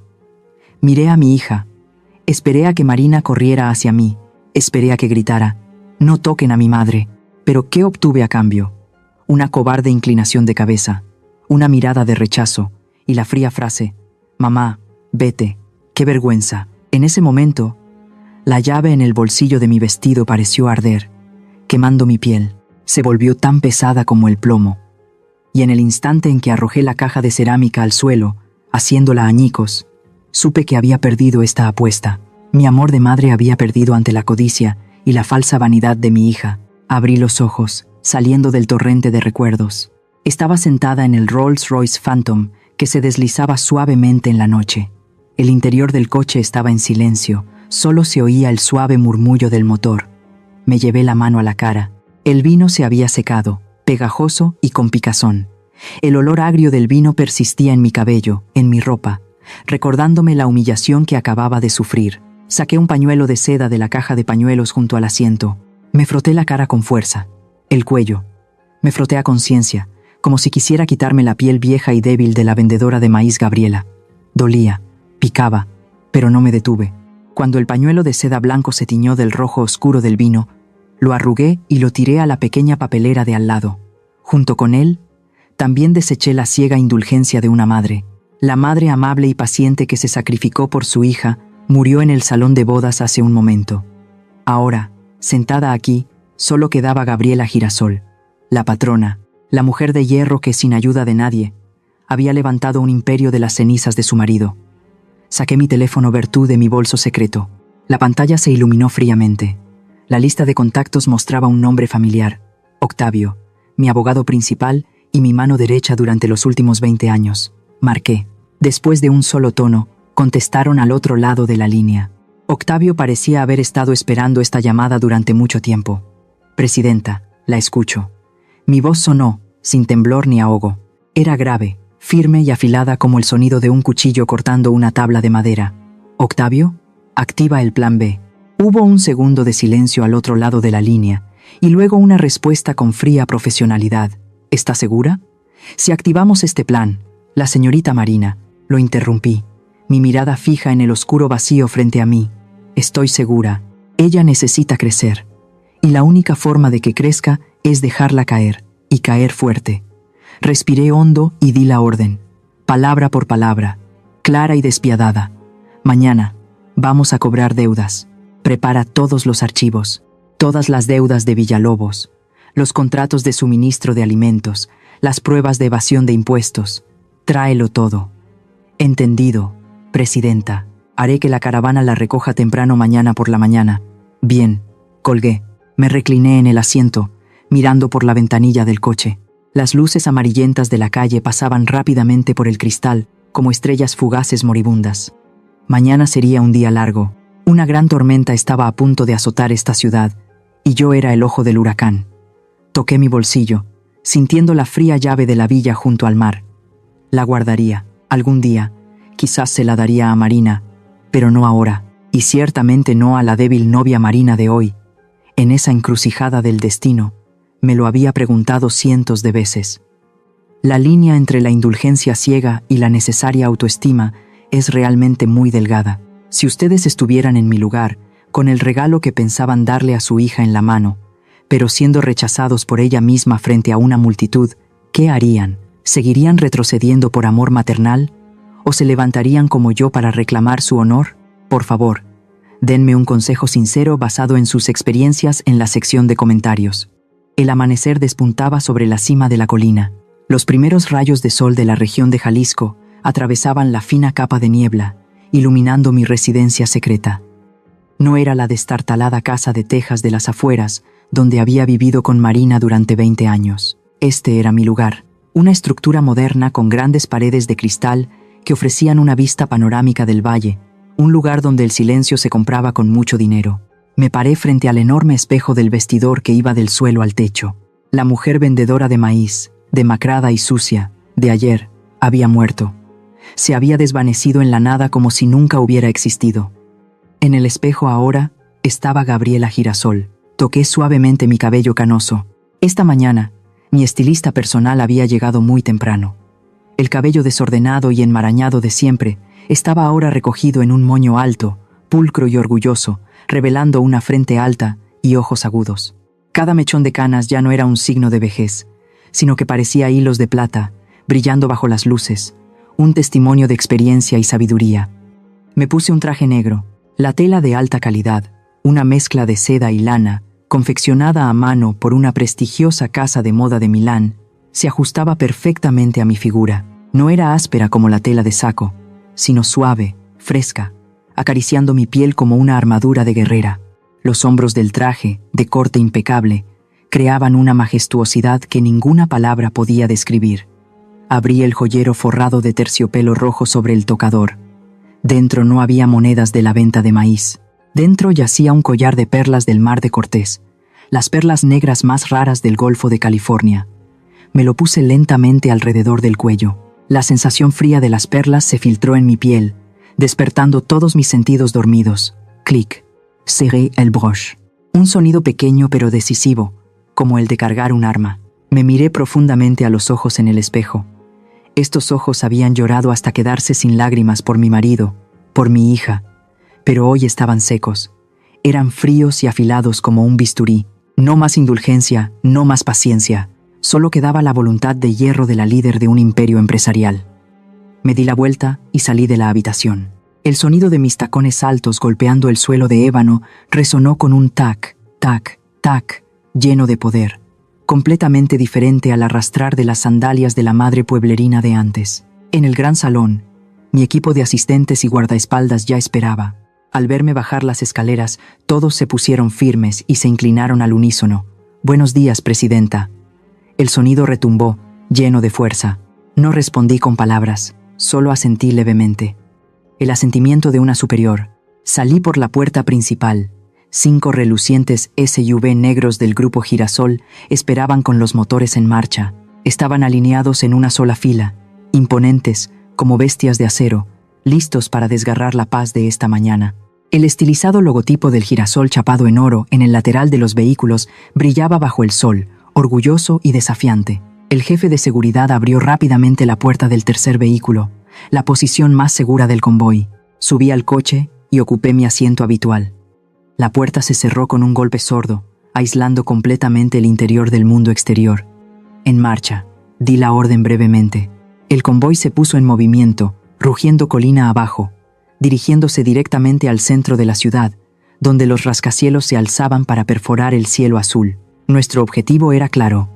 Miré a mi hija. Esperé a que Marina corriera hacia mí. Esperé a que gritara: no toquen a mi madre. Pero ¿qué obtuve a cambio? Una cobarde inclinación de cabeza, una mirada de rechazo y la fría frase: mamá, vete, qué vergüenza. En ese momento, la llave en el bolsillo de mi vestido pareció arder, quemando mi piel. Se volvió tan pesada como el plomo. Y en el instante en que arrojé la caja de cerámica al suelo, haciéndola añicos, supe que había perdido esta apuesta. Mi amor de madre había perdido ante la codicia y la falsa vanidad de mi hija. Abrí los ojos, saliendo del torrente de recuerdos. Estaba sentada en el Rolls-Royce Phantom que se deslizaba suavemente en la noche. El interior del coche estaba en silencio, solo se oía el suave murmullo del motor. Me llevé la mano a la cara. El vino se había secado, pegajoso y con picazón. El olor agrio del vino persistía en mi cabello, en mi ropa, recordándome la humillación que acababa de sufrir. Saqué un pañuelo de seda de la caja de pañuelos junto al asiento. Me froté la cara con fuerza, el cuello. Me froté a conciencia, como si quisiera quitarme la piel vieja y débil de la vendedora de maíz Gabriela. Dolía, picaba, pero no me detuve. Cuando el pañuelo de seda blanco se tiñó del rojo oscuro del vino, lo arrugué y lo tiré a la pequeña papelera de al lado. Junto con él, también deseché la ciega indulgencia de una madre. La madre amable y paciente que se sacrificó por su hija murió en el salón de bodas hace un momento. Ahora, sentada aquí, solo quedaba Gabriela Girasol, la patrona, la mujer de hierro que, sin ayuda de nadie, había levantado un imperio de las cenizas de su marido. Saqué mi teléfono Vertu de mi bolso secreto. La pantalla se iluminó fríamente. La lista de contactos mostraba un nombre familiar: Octavio, mi abogado principal y mi mano derecha durante los últimos 20 años. Marqué. Después de un solo tono, contestaron al otro lado de la línea. Octavio parecía haber estado esperando esta llamada durante mucho tiempo. Presidenta, la escucho. Mi voz sonó, sin temblor ni ahogo. Era grave, firme y afilada como el sonido de un cuchillo cortando una tabla de madera. Octavio, activa el plan B. Hubo un segundo de silencio al otro lado de la línea, y luego una respuesta con fría profesionalidad. ¿Está segura? Si activamos este plan, la señorita Marina, lo interrumpí, mi mirada fija en el oscuro vacío frente a mí. Estoy segura, ella necesita crecer, y la única forma de que crezca es dejarla caer, y caer fuerte. Respiré hondo y di la orden, palabra por palabra, clara y despiadada. Mañana, vamos a cobrar deudas. Prepara todos los archivos, todas las deudas de Villalobos, los contratos de suministro de alimentos, las pruebas de evasión de impuestos. Tráelo todo. Entendido, presidenta. Haré que la caravana la recoja temprano mañana por la mañana. Bien, colgué. Me recliné en el asiento, mirando por la ventanilla del coche. Las luces amarillentas de la calle pasaban rápidamente por el cristal, como estrellas fugaces moribundas. Mañana sería un día largo, Una gran tormenta estaba a punto de azotar esta ciudad, y yo era el ojo del huracán. Toqué mi bolsillo, sintiendo la fría llave de la villa junto al mar. La guardaría, algún día, quizás se la daría a Marina, pero no ahora, y ciertamente no a la débil novia Marina de hoy. En esa encrucijada del destino, me lo había preguntado cientos de veces. La línea entre la indulgencia ciega y la necesaria autoestima es realmente muy delgada. Si ustedes estuvieran en mi lugar, con el regalo que pensaban darle a su hija en la mano, pero siendo rechazados por ella misma frente a una multitud, ¿qué harían? ¿Seguirían retrocediendo por amor maternal? ¿O se levantarían como yo para reclamar su honor? Por favor, denme un consejo sincero basado en sus experiencias en la sección de comentarios. El amanecer despuntaba sobre la cima de la colina. Los primeros rayos de sol de la región de Jalisco atravesaban la fina capa de niebla, iluminando mi residencia secreta. No era la destartalada casa de tejas de las afueras, donde había vivido con Marina durante 20 años. Este era mi lugar, una estructura moderna con grandes paredes de cristal que ofrecían una vista panorámica del valle, un lugar donde el silencio se compraba con mucho dinero. Me paré frente al enorme espejo del vestidor que iba del suelo al techo. La mujer vendedora de maíz, demacrada y sucia, de ayer, había muerto. Se había desvanecido en la nada como si nunca hubiera existido. En el espejo ahora estaba Gabriela Girasol. Toqué suavemente mi cabello canoso. Esta mañana, mi estilista personal había llegado muy temprano. El cabello desordenado y enmarañado de siempre estaba ahora recogido en un moño alto, pulcro y orgulloso, revelando una frente alta y ojos agudos. Cada mechón de canas ya no era un signo de vejez, sino que parecía hilos de plata, brillando bajo las luces, un testimonio de experiencia y sabiduría. Me puse un traje negro, la tela de alta calidad, una mezcla de seda y lana, confeccionada a mano por una prestigiosa casa de moda de Milán, se ajustaba perfectamente a mi figura. No era áspera como la tela de saco, sino suave, fresca, acariciando mi piel como una armadura de guerrera. Los hombros del traje, de corte impecable, creaban una majestuosidad que ninguna palabra podía describir. Abrí el joyero forrado de terciopelo rojo sobre el tocador. Dentro no había monedas de la venta de maíz. Dentro yacía un collar de perlas del Mar de Cortés, las perlas negras más raras del Golfo de California. Me lo puse lentamente alrededor del cuello. La sensación fría de las perlas se filtró en mi piel, despertando todos mis sentidos dormidos. Clic. Serré el broche. Un sonido pequeño pero decisivo, como el de cargar un arma. Me miré profundamente a los ojos en el espejo. Estos ojos habían llorado hasta quedarse sin lágrimas por mi marido, por mi hija, pero hoy estaban secos. Eran fríos y afilados como un bisturí. No más indulgencia, no más paciencia. Solo quedaba la voluntad de hierro de la líder de un imperio empresarial. Me di la vuelta y salí de la habitación. El sonido de mis tacones altos golpeando el suelo de ébano resonó con un tac, tac, tac, lleno de poder, completamente diferente al arrastrar de las sandalias de la madre pueblerina de antes. En el gran salón, mi equipo de asistentes y guardaespaldas ya esperaba. Al verme bajar las escaleras, todos se pusieron firmes y se inclinaron al unísono. «Buenos días, presidenta». El sonido retumbó, lleno de fuerza. No respondí con palabras, solo asentí levemente. El asentimiento de una superior. Salí por la puerta principal. 5 relucientes SUV negros del grupo Girasol esperaban con los motores en marcha. Estaban alineados en una sola fila, imponentes, como bestias de acero, listos para desgarrar la paz de esta mañana. El estilizado logotipo del girasol chapado en oro en el lateral de los vehículos brillaba bajo el sol, orgulloso y desafiante. El jefe de seguridad abrió rápidamente la puerta del tercer vehículo, la posición más segura del convoy. Subí al coche y ocupé mi asiento habitual. La puerta se cerró con un golpe sordo, aislando completamente el interior del mundo exterior. En marcha, di la orden brevemente. El convoy se puso en movimiento, rugiendo colina abajo, dirigiéndose directamente al centro de la ciudad, donde los rascacielos se alzaban para perforar el cielo azul. Nuestro objetivo era claro: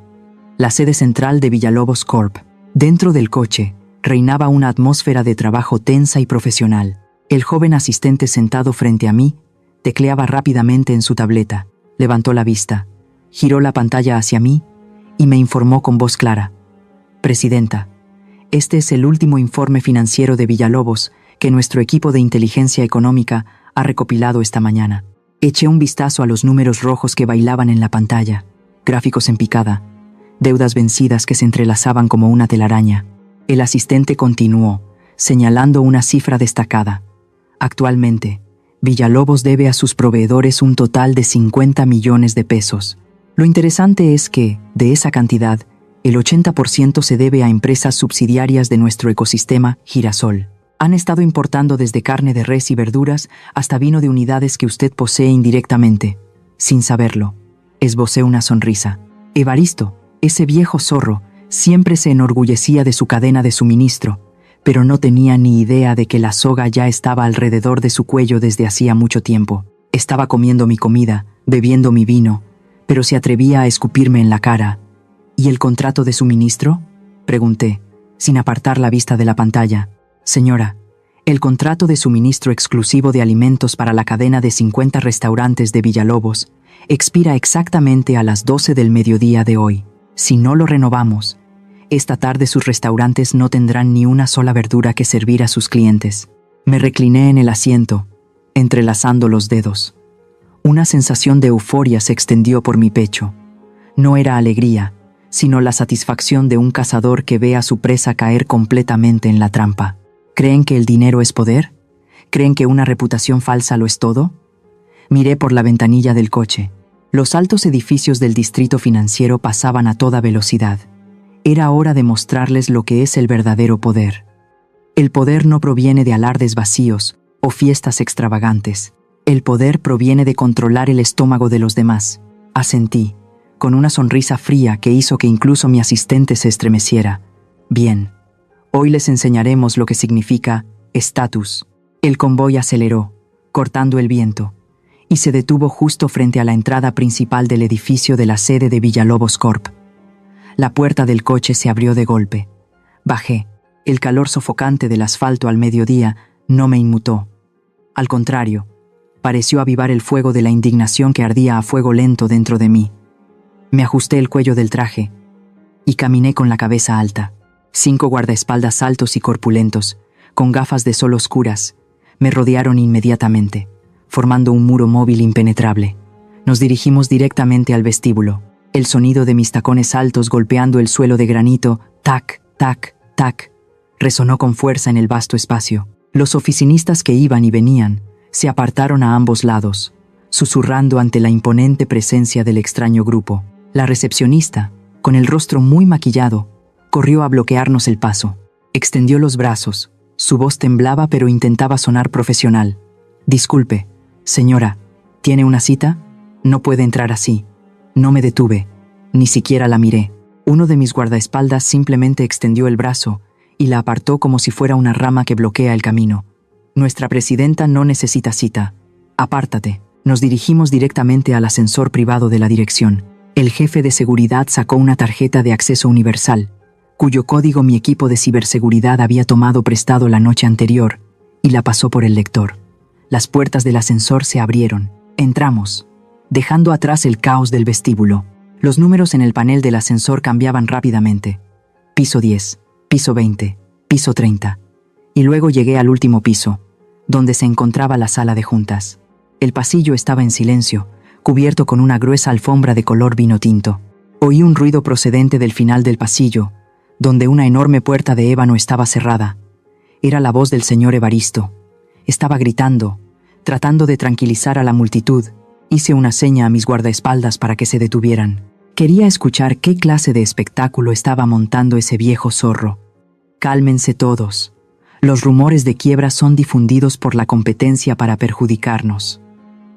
la sede central de Villalobos Corp. Dentro del coche, reinaba una atmósfera de trabajo tensa y profesional. El joven asistente sentado frente a mí tecleaba rápidamente en su tableta, levantó la vista, giró la pantalla hacia mí y me informó con voz clara: «Presidenta, este es el último informe financiero de Villalobos que nuestro equipo de inteligencia económica ha recopilado esta mañana. Eché un vistazo a los números rojos que bailaban en la pantalla, gráficos en picada, deudas vencidas que se entrelazaban como una telaraña. El asistente continuó, señalando una cifra destacada. Actualmente, Villalobos debe a sus proveedores un total de 50 millones de pesos. Lo interesante es que, de esa cantidad, el 80% se debe a empresas subsidiarias de nuestro ecosistema Girasol. Han estado importando desde carne de res y verduras hasta vino de unidades que usted posee indirectamente, sin saberlo. Esbocé una sonrisa. Evaristo, ese viejo zorro, siempre se enorgullecía de su cadena de suministro, pero no tenía ni idea de que la soga ya estaba alrededor de su cuello desde hacía mucho tiempo. Estaba comiendo mi comida, bebiendo mi vino, pero se atrevía a escupirme en la cara. ¿Y el contrato de suministro?, pregunté, sin apartar la vista de la pantalla. Señora, el contrato de suministro exclusivo de alimentos para la cadena de 50 restaurantes de Villalobos expira exactamente a las 12 del mediodía de hoy. Si no lo renovamos, esta tarde sus restaurantes no tendrán ni una sola verdura que servir a sus clientes. Me recliné en el asiento, entrelazando los dedos. Una sensación de euforia se extendió por mi pecho. No era alegría, sino la satisfacción de un cazador que ve a su presa caer completamente en la trampa. ¿Creen que el dinero es poder? ¿Creen que una reputación falsa lo es todo? Miré por la ventanilla del coche. Los altos edificios del distrito financiero pasaban a toda velocidad. Era hora de mostrarles lo que es el verdadero poder. El poder no proviene de alardes vacíos o fiestas extravagantes. El poder proviene de controlar el estómago de los demás. Asentí, con una sonrisa fría que hizo que incluso mi asistente se estremeciera. Bien, hoy les enseñaremos lo que significa estatus. El convoy aceleró, cortando el viento, y se detuvo justo frente a la entrada principal del edificio de la sede de Villalobos Corp. La puerta del coche se abrió de golpe. Bajé. El calor sofocante del asfalto al mediodía no me inmutó. Al contrario, pareció avivar el fuego de la indignación que ardía a fuego lento dentro de mí. Me ajusté el cuello del traje y caminé con la cabeza alta. 5 guardaespaldas altos y corpulentos, con gafas de sol oscuras, me rodearon inmediatamente, formando un muro móvil impenetrable. Nos dirigimos directamente al vestíbulo. El sonido de mis tacones altos golpeando el suelo de granito, tac, tac, tac, resonó con fuerza en el vasto espacio. Los oficinistas que iban y venían se apartaron a ambos lados, susurrando ante la imponente presencia del extraño grupo. La recepcionista, con el rostro muy maquillado, corrió a bloquearnos el paso. Extendió los brazos. Su voz temblaba pero intentaba sonar profesional. «Disculpe, señora, ¿tiene una cita? No puede entrar así». No me detuve, ni siquiera la miré. Uno de mis guardaespaldas simplemente extendió el brazo y la apartó como si fuera una rama que bloquea el camino. «Nuestra presidenta no necesita cita. Apártate». Nos dirigimos directamente al ascensor privado de la dirección. El jefe de seguridad sacó una tarjeta de acceso universal, cuyo código mi equipo de ciberseguridad había tomado prestado la noche anterior, y la pasó por el lector. Las puertas del ascensor se abrieron. Entramos, dejando atrás el caos del vestíbulo. Los números en el panel del ascensor cambiaban rápidamente. Piso 10, piso 20, piso 30. Y luego llegué al último piso, donde se encontraba la sala de juntas. El pasillo estaba en silencio, cubierto con una gruesa alfombra de color vino tinto. Oí un ruido procedente del final del pasillo, donde una enorme puerta de ébano estaba cerrada. Era la voz del señor Evaristo. Estaba gritando, tratando de tranquilizar a la multitud. Hice una seña a mis guardaespaldas para que se detuvieran. Quería escuchar qué clase de espectáculo estaba montando ese viejo zorro. Cálmense todos. Los rumores de quiebra son difundidos por la competencia para perjudicarnos.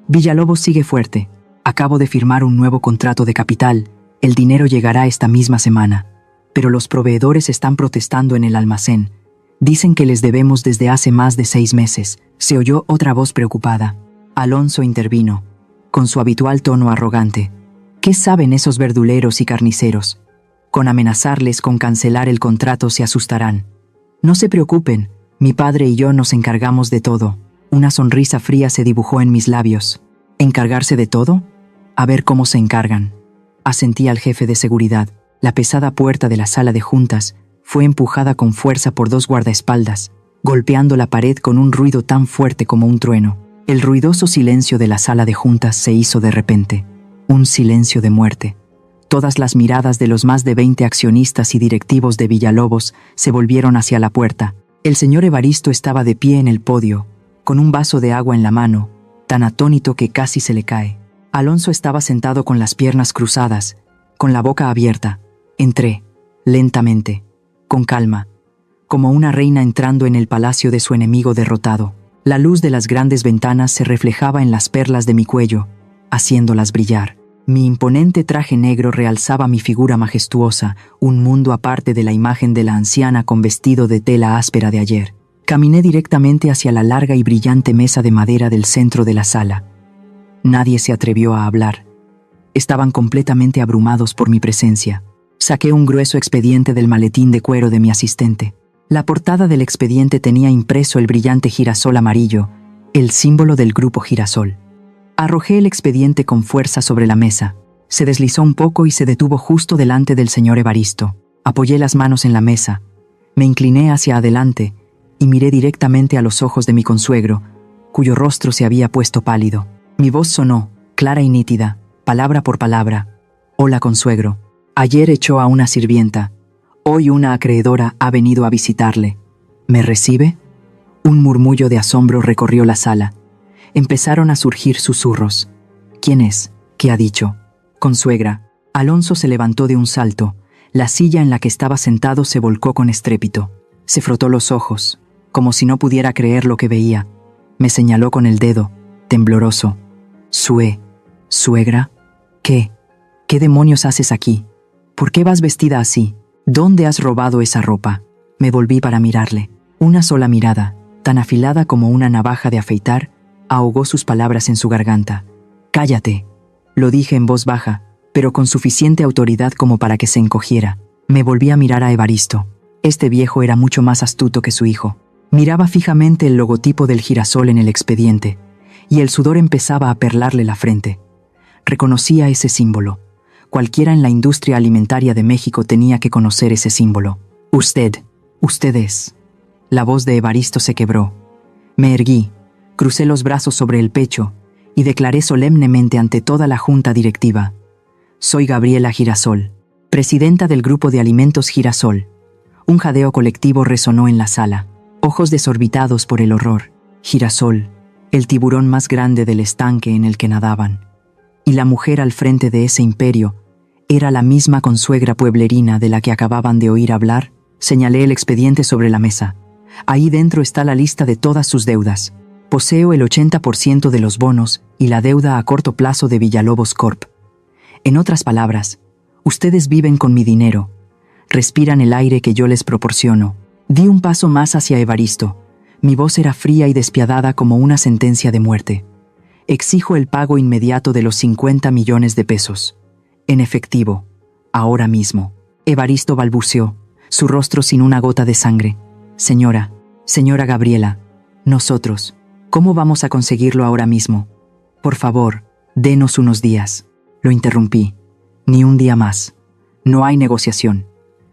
Villalobos sigue fuerte. Acabo de firmar un nuevo contrato de capital. El dinero llegará esta misma semana. Pero los proveedores están protestando en el almacén. Dicen que les debemos desde hace más de 6 meses. Se oyó otra voz preocupada. Alonso intervino, con su habitual tono arrogante. ¿Qué saben esos verduleros y carniceros? Con amenazarles con cancelar el contrato se asustarán. No se preocupen, mi padre y yo nos encargamos de todo. Una sonrisa fría se dibujó en mis labios. ¿Encargarse de todo? A ver cómo se encargan. Asentí al jefe de seguridad. La pesada puerta de la sala de juntas fue empujada con fuerza por 2 guardaespaldas, golpeando la pared con un ruido tan fuerte como un trueno. El ruidoso silencio de la sala de juntas se hizo de repente, un silencio de muerte. Todas las miradas de los más de 20 accionistas y directivos de Villalobos se volvieron hacia la puerta. El señor Evaristo estaba de pie en el podio, con un vaso de agua en la mano, tan atónito que casi se le cae. Alonso estaba sentado con las piernas cruzadas, con la boca abierta. Entré, lentamente, con calma, como una reina entrando en el palacio de su enemigo derrotado. La luz de las grandes ventanas se reflejaba en las perlas de mi cuello, haciéndolas brillar. Mi imponente traje negro realzaba mi figura majestuosa, un mundo aparte de la imagen de la anciana con vestido de tela áspera de ayer. Caminé directamente hacia la larga y brillante mesa de madera del centro de la sala. Nadie se atrevió a hablar. Estaban completamente abrumados por mi presencia. Saqué un grueso expediente del maletín de cuero de mi asistente. La portada del expediente tenía impreso el brillante girasol amarillo, el símbolo del grupo Girasol. Arrojé el expediente con fuerza sobre la mesa. Se deslizó un poco y se detuvo justo delante del señor Evaristo. Apoyé las manos en la mesa. Me incliné hacia adelante y miré directamente a los ojos de mi consuegro, cuyo rostro se había puesto pálido. Mi voz sonó, clara y nítida, palabra por palabra. Hola, consuegro. Ayer echó a una sirvienta. Hoy una acreedora ha venido a visitarle. ¿Me recibe? Un murmullo de asombro recorrió la sala. Empezaron a surgir susurros. ¿Quién es? ¿Qué ha dicho? Consuegra. Alonso se levantó de un salto. La silla en la que estaba sentado se volcó con estrépito. Se frotó los ojos, como si no pudiera creer lo que veía. Me señaló con el dedo, tembloroso. ¿Suegra? ¿Qué? ¿Qué demonios haces aquí? ¿Por qué vas vestida así? ¿Dónde has robado esa ropa? Me volví para mirarle. Una sola mirada, tan afilada como una navaja de afeitar, ahogó sus palabras en su garganta. «Cállate», lo dije en voz baja, pero con suficiente autoridad como para que se encogiera. Me volví a mirar a Evaristo. Este viejo era mucho más astuto que su hijo. Miraba fijamente el logotipo del girasol en el expediente, y el sudor empezaba a perlarle la frente. Reconocía ese símbolo. Cualquiera en la industria alimentaria de México tenía que conocer ese símbolo. Usted es. La voz de Evaristo se quebró. Me erguí, crucé los brazos sobre el pecho y declaré solemnemente ante toda la junta directiva. Soy Gabriela Girasol, presidenta del grupo de alimentos Girasol. Un jadeo colectivo resonó en la sala. Ojos desorbitados por el horror. Girasol, el tiburón más grande del estanque en el que nadaban. Y la mujer al frente de ese imperio era la misma consuegra pueblerina de la que acababan de oír hablar. Señalé el expediente sobre la mesa. Ahí dentro está la lista de todas sus deudas. Poseo el 80% de los bonos y la deuda a corto plazo de Villalobos Corp. En otras palabras, ustedes viven con mi dinero. Respiran el aire que yo les proporciono. Di un paso más hacia Evaristo. Mi voz era fría y despiadada como una sentencia de muerte. Exijo el pago inmediato de los 50 millones de pesos. En efectivo, ahora mismo. Evaristo balbuceó, su rostro sin una gota de sangre. Señora Gabriela, nosotros, ¿cómo vamos a conseguirlo ahora mismo? Por favor, denos unos días. Lo interrumpí. Ni un día más. No hay negociación.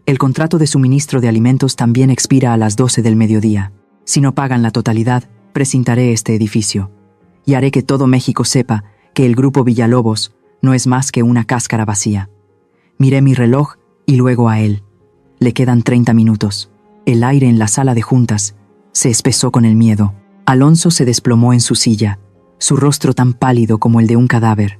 El contrato de suministro de alimentos también expira a las 12 del mediodía. Si no pagan la totalidad, precintaré este edificio. Y haré que todo México sepa que el grupo Villalobos no es más que una cáscara vacía. Miré mi reloj y luego a él. Le quedan 30 minutos. El aire en la sala de juntas se espesó con el miedo. Alonso se desplomó en su silla, su rostro tan pálido como el de un cadáver.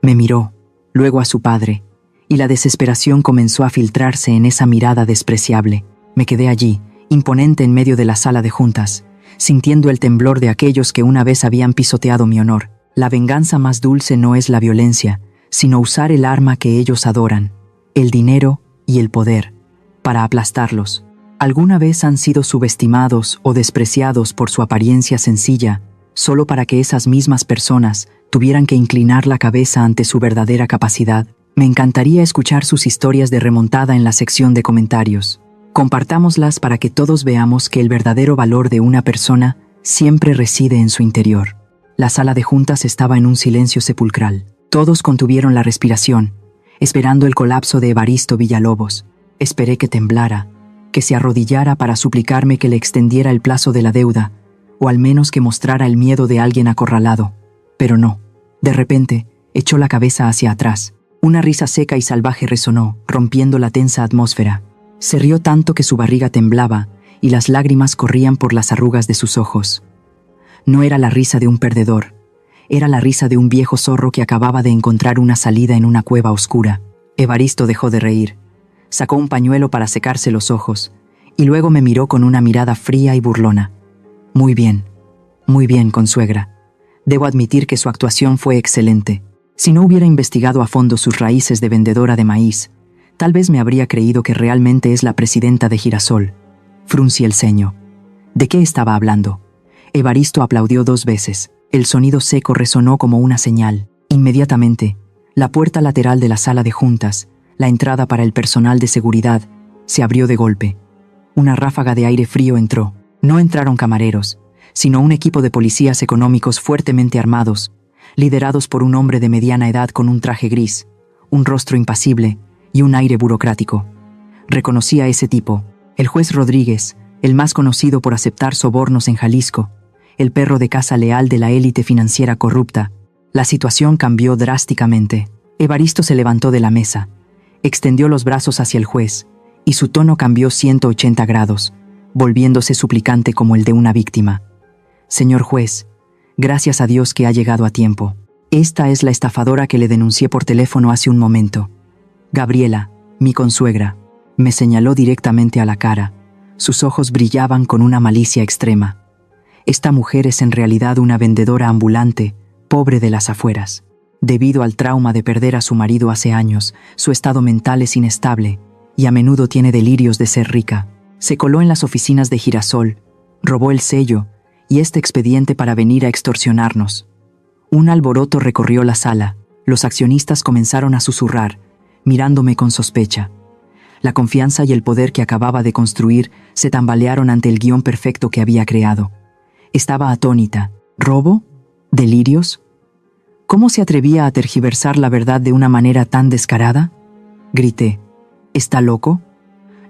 Me miró, luego a su padre, y la desesperación comenzó a filtrarse en esa mirada despreciable. Me quedé allí, imponente en medio de la sala de juntas, sintiendo el temblor de aquellos que una vez habían pisoteado mi honor. La venganza más dulce no es la violencia, sino usar el arma que ellos adoran, el dinero y el poder, para aplastarlos. ¿Alguna vez han sido subestimados o despreciados por su apariencia sencilla, solo para que esas mismas personas tuvieran que inclinar la cabeza ante su verdadera capacidad? Me encantaría escuchar sus historias de remontada en la sección de comentarios. Compartámoslas para que todos veamos que el verdadero valor de una persona siempre reside en su interior. La sala de juntas estaba en un silencio sepulcral. Todos contuvieron la respiración, esperando el colapso de Evaristo Villalobos. Esperé que temblara, que se arrodillara para suplicarme que le extendiera el plazo de la deuda, o al menos que mostrara el miedo de alguien acorralado. Pero no. De repente, echó la cabeza hacia atrás. Una risa seca y salvaje resonó, rompiendo la tensa atmósfera. Se rió tanto que su barriga temblaba y las lágrimas corrían por las arrugas de sus ojos. No era la risa de un perdedor. Era la risa de un viejo zorro que acababa de encontrar una salida en una cueva oscura. Evaristo dejó de reír. Sacó un pañuelo para secarse los ojos y luego me miró con una mirada fría y burlona. Muy bien, consuegra. Debo admitir que su actuación fue excelente. Si no hubiera investigado a fondo sus raíces de vendedora de maíz, tal vez me habría creído que realmente es la presidenta de Girasol. Fruncí el ceño. ¿De qué estaba hablando? Evaristo aplaudió 2 veces. El sonido seco resonó como una señal. Inmediatamente, la puerta lateral de la sala de juntas, la entrada para el personal de seguridad, se abrió de golpe. Una ráfaga de aire frío entró. No entraron camareros, sino un equipo de policías económicos fuertemente armados, liderados por un hombre de mediana edad con un traje gris, un rostro impasible y un aire burocrático. Reconocí a ese tipo, el juez Rodríguez, el más conocido por aceptar sobornos en Jalisco, el perro de caza leal de la élite financiera corrupta. La situación cambió drásticamente. Evaristo se levantó de la mesa, extendió los brazos hacia el juez, y su tono cambió 180 grados, volviéndose suplicante como el de una víctima. Señor juez, gracias a Dios que ha llegado a tiempo. Esta es la estafadora que le denuncié por teléfono hace un momento. Gabriela, mi consuegra. Me señaló directamente a la cara. Sus ojos brillaban con una malicia extrema. Esta mujer es en realidad una vendedora ambulante, pobre de las afueras. Debido al trauma de perder a su marido hace años, su estado mental es inestable y a menudo tiene delirios de ser rica. Se coló en las oficinas de Girasol, robó el sello y este expediente para venir a extorsionarnos. Un alboroto recorrió la sala. Los accionistas comenzaron a susurrar, mirándome con sospecha. La confianza y el poder que acababa de construir se tambalearon ante el guión perfecto que había creado. Estaba atónita. ¿Robo? ¿Delirios? ¿Cómo se atrevía a tergiversar la verdad de una manera tan descarada? Grité. ¿Está loco?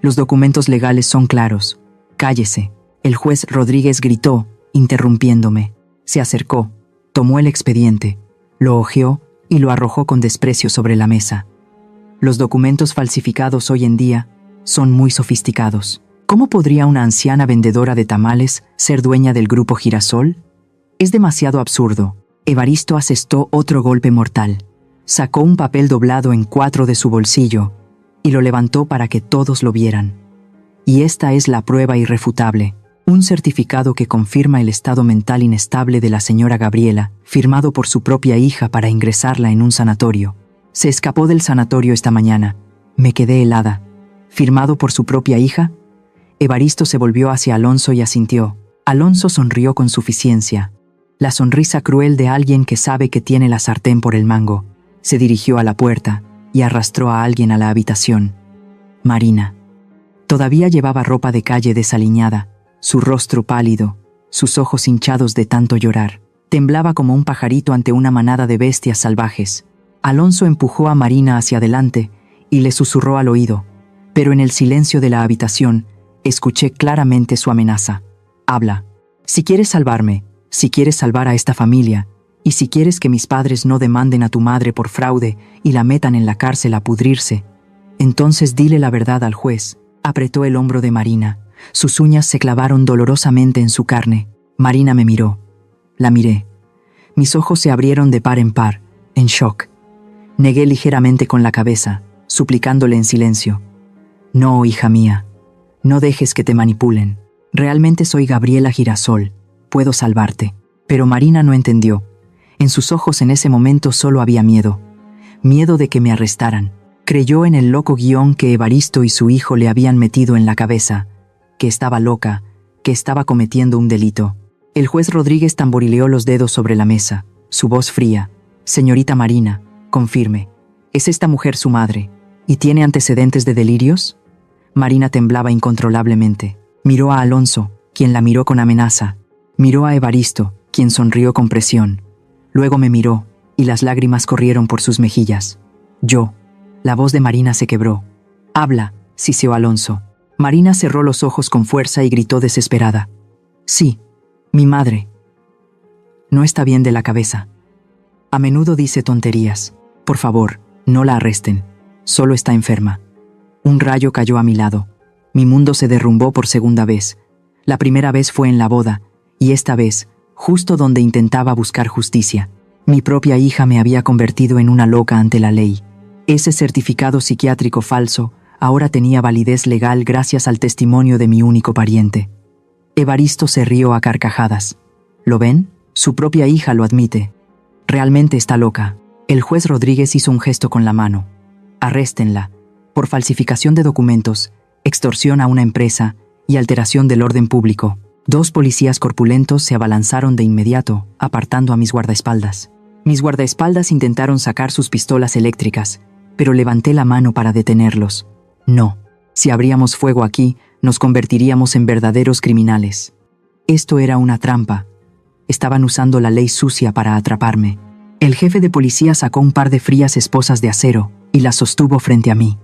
Los documentos legales son claros. Cállese. El juez Rodríguez gritó, interrumpiéndome. Se acercó, tomó el expediente, lo hojeó y lo arrojó con desprecio sobre la mesa. Los documentos falsificados hoy en día son muy sofisticados. ¿Cómo podría una anciana vendedora de tamales ser dueña del grupo Girasol? Es demasiado absurdo. Evaristo asestó otro golpe mortal. Sacó un papel doblado en 4 de su bolsillo y lo levantó para que todos lo vieran. Y esta es la prueba irrefutable. Un certificado que confirma el estado mental inestable de la señora Gabriela, firmado por su propia hija para ingresarla en un sanatorio. Se escapó del sanatorio esta mañana. Me quedé helada. ¿Firmado por su propia hija? Evaristo se volvió hacia Alonso y asintió. Alonso sonrió con suficiencia. La sonrisa cruel de alguien que sabe que tiene la sartén por el mango. Se dirigió a la puerta y arrastró a alguien a la habitación. Marina. Todavía llevaba ropa de calle desaliñada, su rostro pálido, sus ojos hinchados de tanto llorar. Temblaba como un pajarito ante una manada de bestias salvajes. Alonso empujó a Marina hacia adelante y le susurró al oído, pero en el silencio de la habitación escuché claramente su amenaza. Habla. Si quieres salvarme, si quieres salvar a esta familia, y si quieres que mis padres no demanden a tu madre por fraude y la metan en la cárcel a pudrirse, entonces dile la verdad al juez. Apretó el hombro de Marina. Sus uñas se clavaron dolorosamente en su carne. Marina me miró. La miré. Mis ojos se abrieron de par en par, en shock. Negué ligeramente con la cabeza, suplicándole en silencio. No, hija mía. No dejes que te manipulen. Realmente soy Gabriela Girasol. Puedo salvarte. Pero Marina no entendió. En sus ojos en ese momento solo había miedo. Miedo de que me arrestaran. Creyó en el loco guión que Evaristo y su hijo le habían metido en la cabeza, que estaba loca, que estaba cometiendo un delito. El juez Rodríguez tamborileó los dedos sobre la mesa, su voz fría. Señorita Marina, confirme, ¿es esta mujer su madre? ¿Y tiene antecedentes de delirios? Marina temblaba incontrolablemente. Miró a Alonso, quien la miró con amenaza. Miró a Evaristo, quien sonrió con presión. Luego me miró, y las lágrimas corrieron por sus mejillas. La voz de Marina se quebró. Habla, siseó Alonso. Marina cerró los ojos con fuerza y gritó desesperada. Sí, Mi madre no está bien de la cabeza. A menudo dice tonterías. Por favor, no la arresten. Solo está enferma. Un rayo cayó a mi lado. Mi mundo se derrumbó por segunda vez. La primera vez fue en la boda, y esta vez, justo donde intentaba buscar justicia. Mi propia hija me había convertido en una loca ante la ley. Ese certificado psiquiátrico falso ahora tenía validez legal gracias al testimonio de mi único pariente. Evaristo se rió a carcajadas. ¿Lo ven? Su propia hija lo admite. Realmente está loca. El juez Rodríguez hizo un gesto con la mano. Arréstenla, por falsificación de documentos, extorsión a una empresa y alteración del orden público. 2 policías corpulentos se abalanzaron de inmediato, apartando a mis guardaespaldas. Mis guardaespaldas intentaron sacar sus pistolas eléctricas, pero levanté la mano para detenerlos. No, si abríamos fuego aquí, nos convertiríamos en verdaderos criminales. Esto era una trampa. Estaban usando la ley sucia para atraparme. El jefe de policía sacó un par de frías esposas de acero y las sostuvo frente a mí.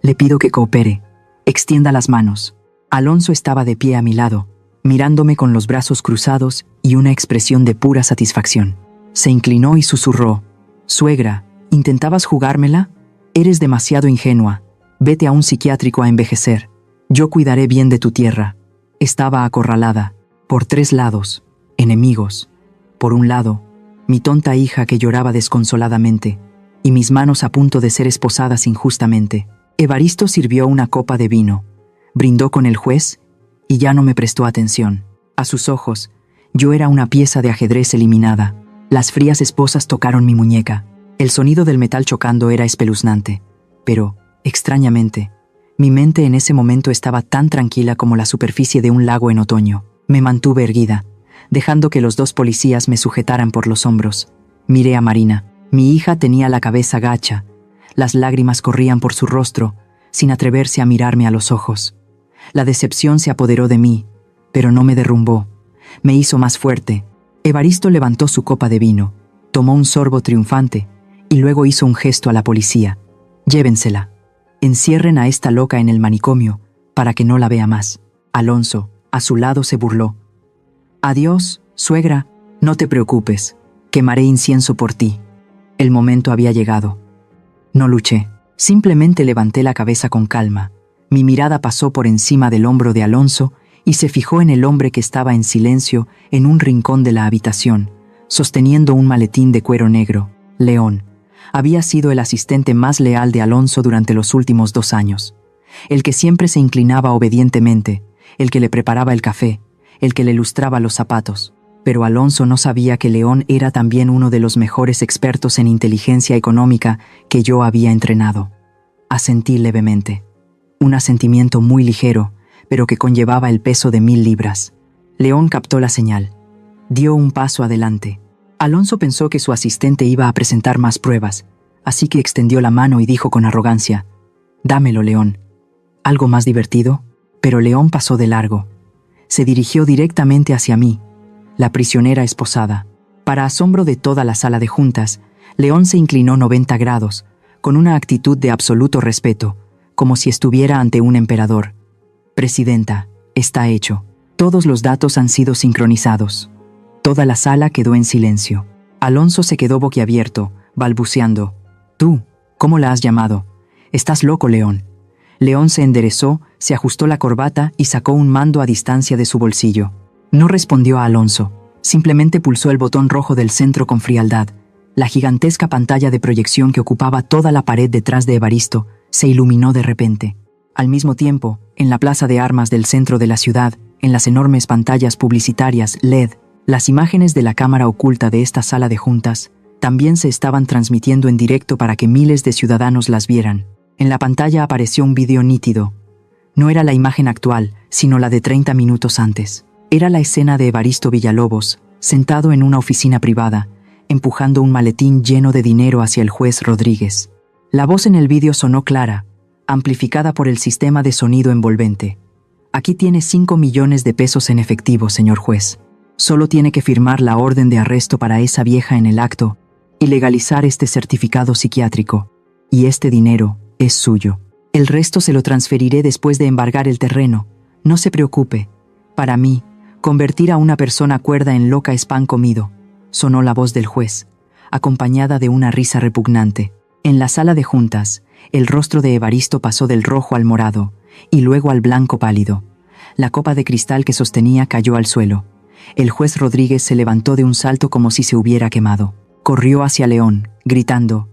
Le pido que coopere. Extienda las manos. Alonso estaba de pie a mi lado, mirándome con los brazos cruzados y una expresión de pura satisfacción. Se inclinó y susurró: «Suegra, ¿intentabas jugármela? Eres demasiado ingenua. Vete a un psiquiátrico a envejecer. Yo cuidaré bien de tu tierra». Estaba acorralada, por 3 lados, enemigos. Por un lado, mi tonta hija que lloraba desconsoladamente, y mis manos a punto de ser esposadas injustamente. Evaristo sirvió una copa de vino, brindó con el juez y ya no me prestó atención. A sus ojos, yo era una pieza de ajedrez eliminada. Las frías esposas tocaron mi muñeca. El sonido del metal chocando era espeluznante, pero, extrañamente, mi mente en ese momento estaba tan tranquila como la superficie de un lago en otoño. Me mantuve erguida, dejando que los 2 policías me sujetaran por los hombros. Miré a Marina. Mi hija tenía la cabeza gacha. Las lágrimas corrían por su rostro, sin atreverse a mirarme a los ojos. La decepción se apoderó de mí, pero no me derrumbó. Me hizo más fuerte. Evaristo levantó su copa de vino, tomó un sorbo triunfante y luego hizo un gesto a la policía. «Llévensela. Encierren a esta loca en el manicomio para que no la vea más». Alonso, a su lado, se burló. «Adiós, suegra. No te preocupes. Quemaré incienso por ti». El momento había llegado. No luché. Simplemente levanté la cabeza con calma. Mi mirada pasó por encima del hombro de Alonso y se fijó en el hombre que estaba en silencio en un rincón de la habitación, sosteniendo un maletín de cuero negro. León. Había sido el asistente más leal de Alonso durante los últimos 2 años. El que siempre se inclinaba obedientemente, el que le preparaba el café, el que le lustraba los zapatos. Pero Alonso no sabía que León era también uno de los mejores expertos en inteligencia económica que yo había entrenado. Asentí levemente. Un asentimiento muy ligero, pero que conllevaba el peso de 1000 libras. León captó la señal. Dio un paso adelante. Alonso pensó que su asistente iba a presentar más pruebas, así que extendió la mano y dijo con arrogancia: «Dámelo, León». ¿Algo más divertido? Pero León pasó de largo. Se dirigió directamente hacia mí, la prisionera esposada. Para asombro de toda la sala de juntas, León se inclinó 90 grados, con una actitud de absoluto respeto, como si estuviera ante un emperador. «Presidenta, está hecho. Todos los datos han sido sincronizados». Toda la sala quedó en silencio. Alonso se quedó boquiabierto, balbuceando: «¿Tú? ¿Cómo la has llamado? Estás loco, León». León se enderezó, se ajustó la corbata y sacó un mando a distancia de su bolsillo. No respondió a Alonso, simplemente pulsó el botón rojo del centro con frialdad. La gigantesca pantalla de proyección que ocupaba toda la pared detrás de Evaristo se iluminó de repente. Al mismo tiempo, en la plaza de armas del centro de la ciudad, en las enormes pantallas publicitarias LED, las imágenes de la cámara oculta de esta sala de juntas también se estaban transmitiendo en directo para que miles de ciudadanos las vieran. En la pantalla apareció un vídeo nítido. No era la imagen actual, sino la de 30 minutos antes. Era la escena de Evaristo Villalobos, sentado en una oficina privada, empujando un maletín lleno de dinero hacia el juez Rodríguez. La voz en el vídeo sonó clara, amplificada por el sistema de sonido envolvente. «Aquí tiene 5 millones de pesos en efectivo, señor juez. Solo tiene que firmar la orden de arresto para esa vieja en el acto y legalizar este certificado psiquiátrico. Y este dinero es suyo. El resto se lo transferiré después de embargar el terreno. No se preocupe. Para mí, Convertir a una persona cuerda en loca es pan comido, sonó la voz del juez, acompañada de una risa repugnante. En la sala de juntas, el rostro de Evaristo pasó del rojo al morado, y luego al blanco pálido. La copa de cristal que sostenía cayó al suelo. El juez Rodríguez se levantó de un salto como si se hubiera quemado. Corrió hacia León, gritando: